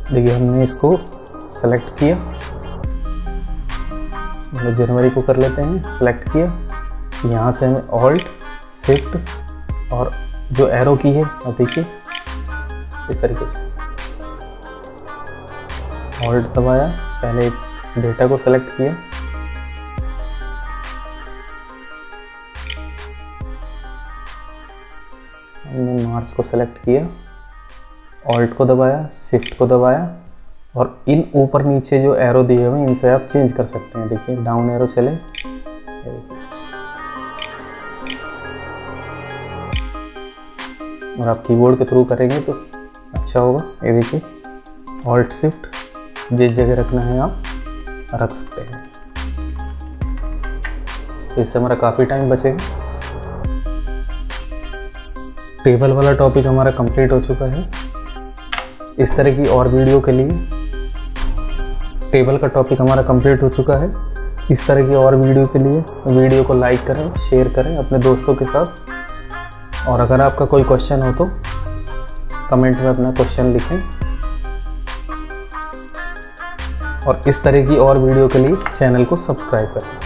देखिए हमने इसको सेलेक्ट किया, मतलब जनवरी को कर लेते हैं, सेलेक्ट किया, यहाँ से हमें ऑल्ट शिफ्ट और जो एरो की है, अब देखिए इस तरीके से ऑल्ट दबाया, पहले डेटा को सेलेक्ट किया, हमने मार्च को सेलेक्ट किया, ऑल्ट को दबाया, शिफ्ट को दबाया और इन ऊपर नीचे जो एरो दिए हुए हैं इनसे आप चेंज कर सकते हैं। देखिए डाउन एरो चले, और आप कीबोर्ड के थ्रू करेंगे तो अच्छा होगा। ये देखिए ऑल्ट शिफ्ट जिस जगह रखना है आप रख सकते हैं। तो इससे हमारा काफ़ी टाइम बचेगा। टेबल वाला टॉपिक हमारा कंप्लीट हो चुका है। इस तरह की और वीडियो के लिए टेबल का टॉपिक हमारा कंप्लीट हो चुका है। इस तरह की और वीडियो के लिए वीडियो को लाइक करें, शेयर करें अपने दोस्तों के साथ। और अगर आपका कोई क्वेश्चन हो तो कमेंट में अपना क्वेश्चन लिखें। और इस तरह की और वीडियो के लिए चैनल को सब्सक्राइब करें।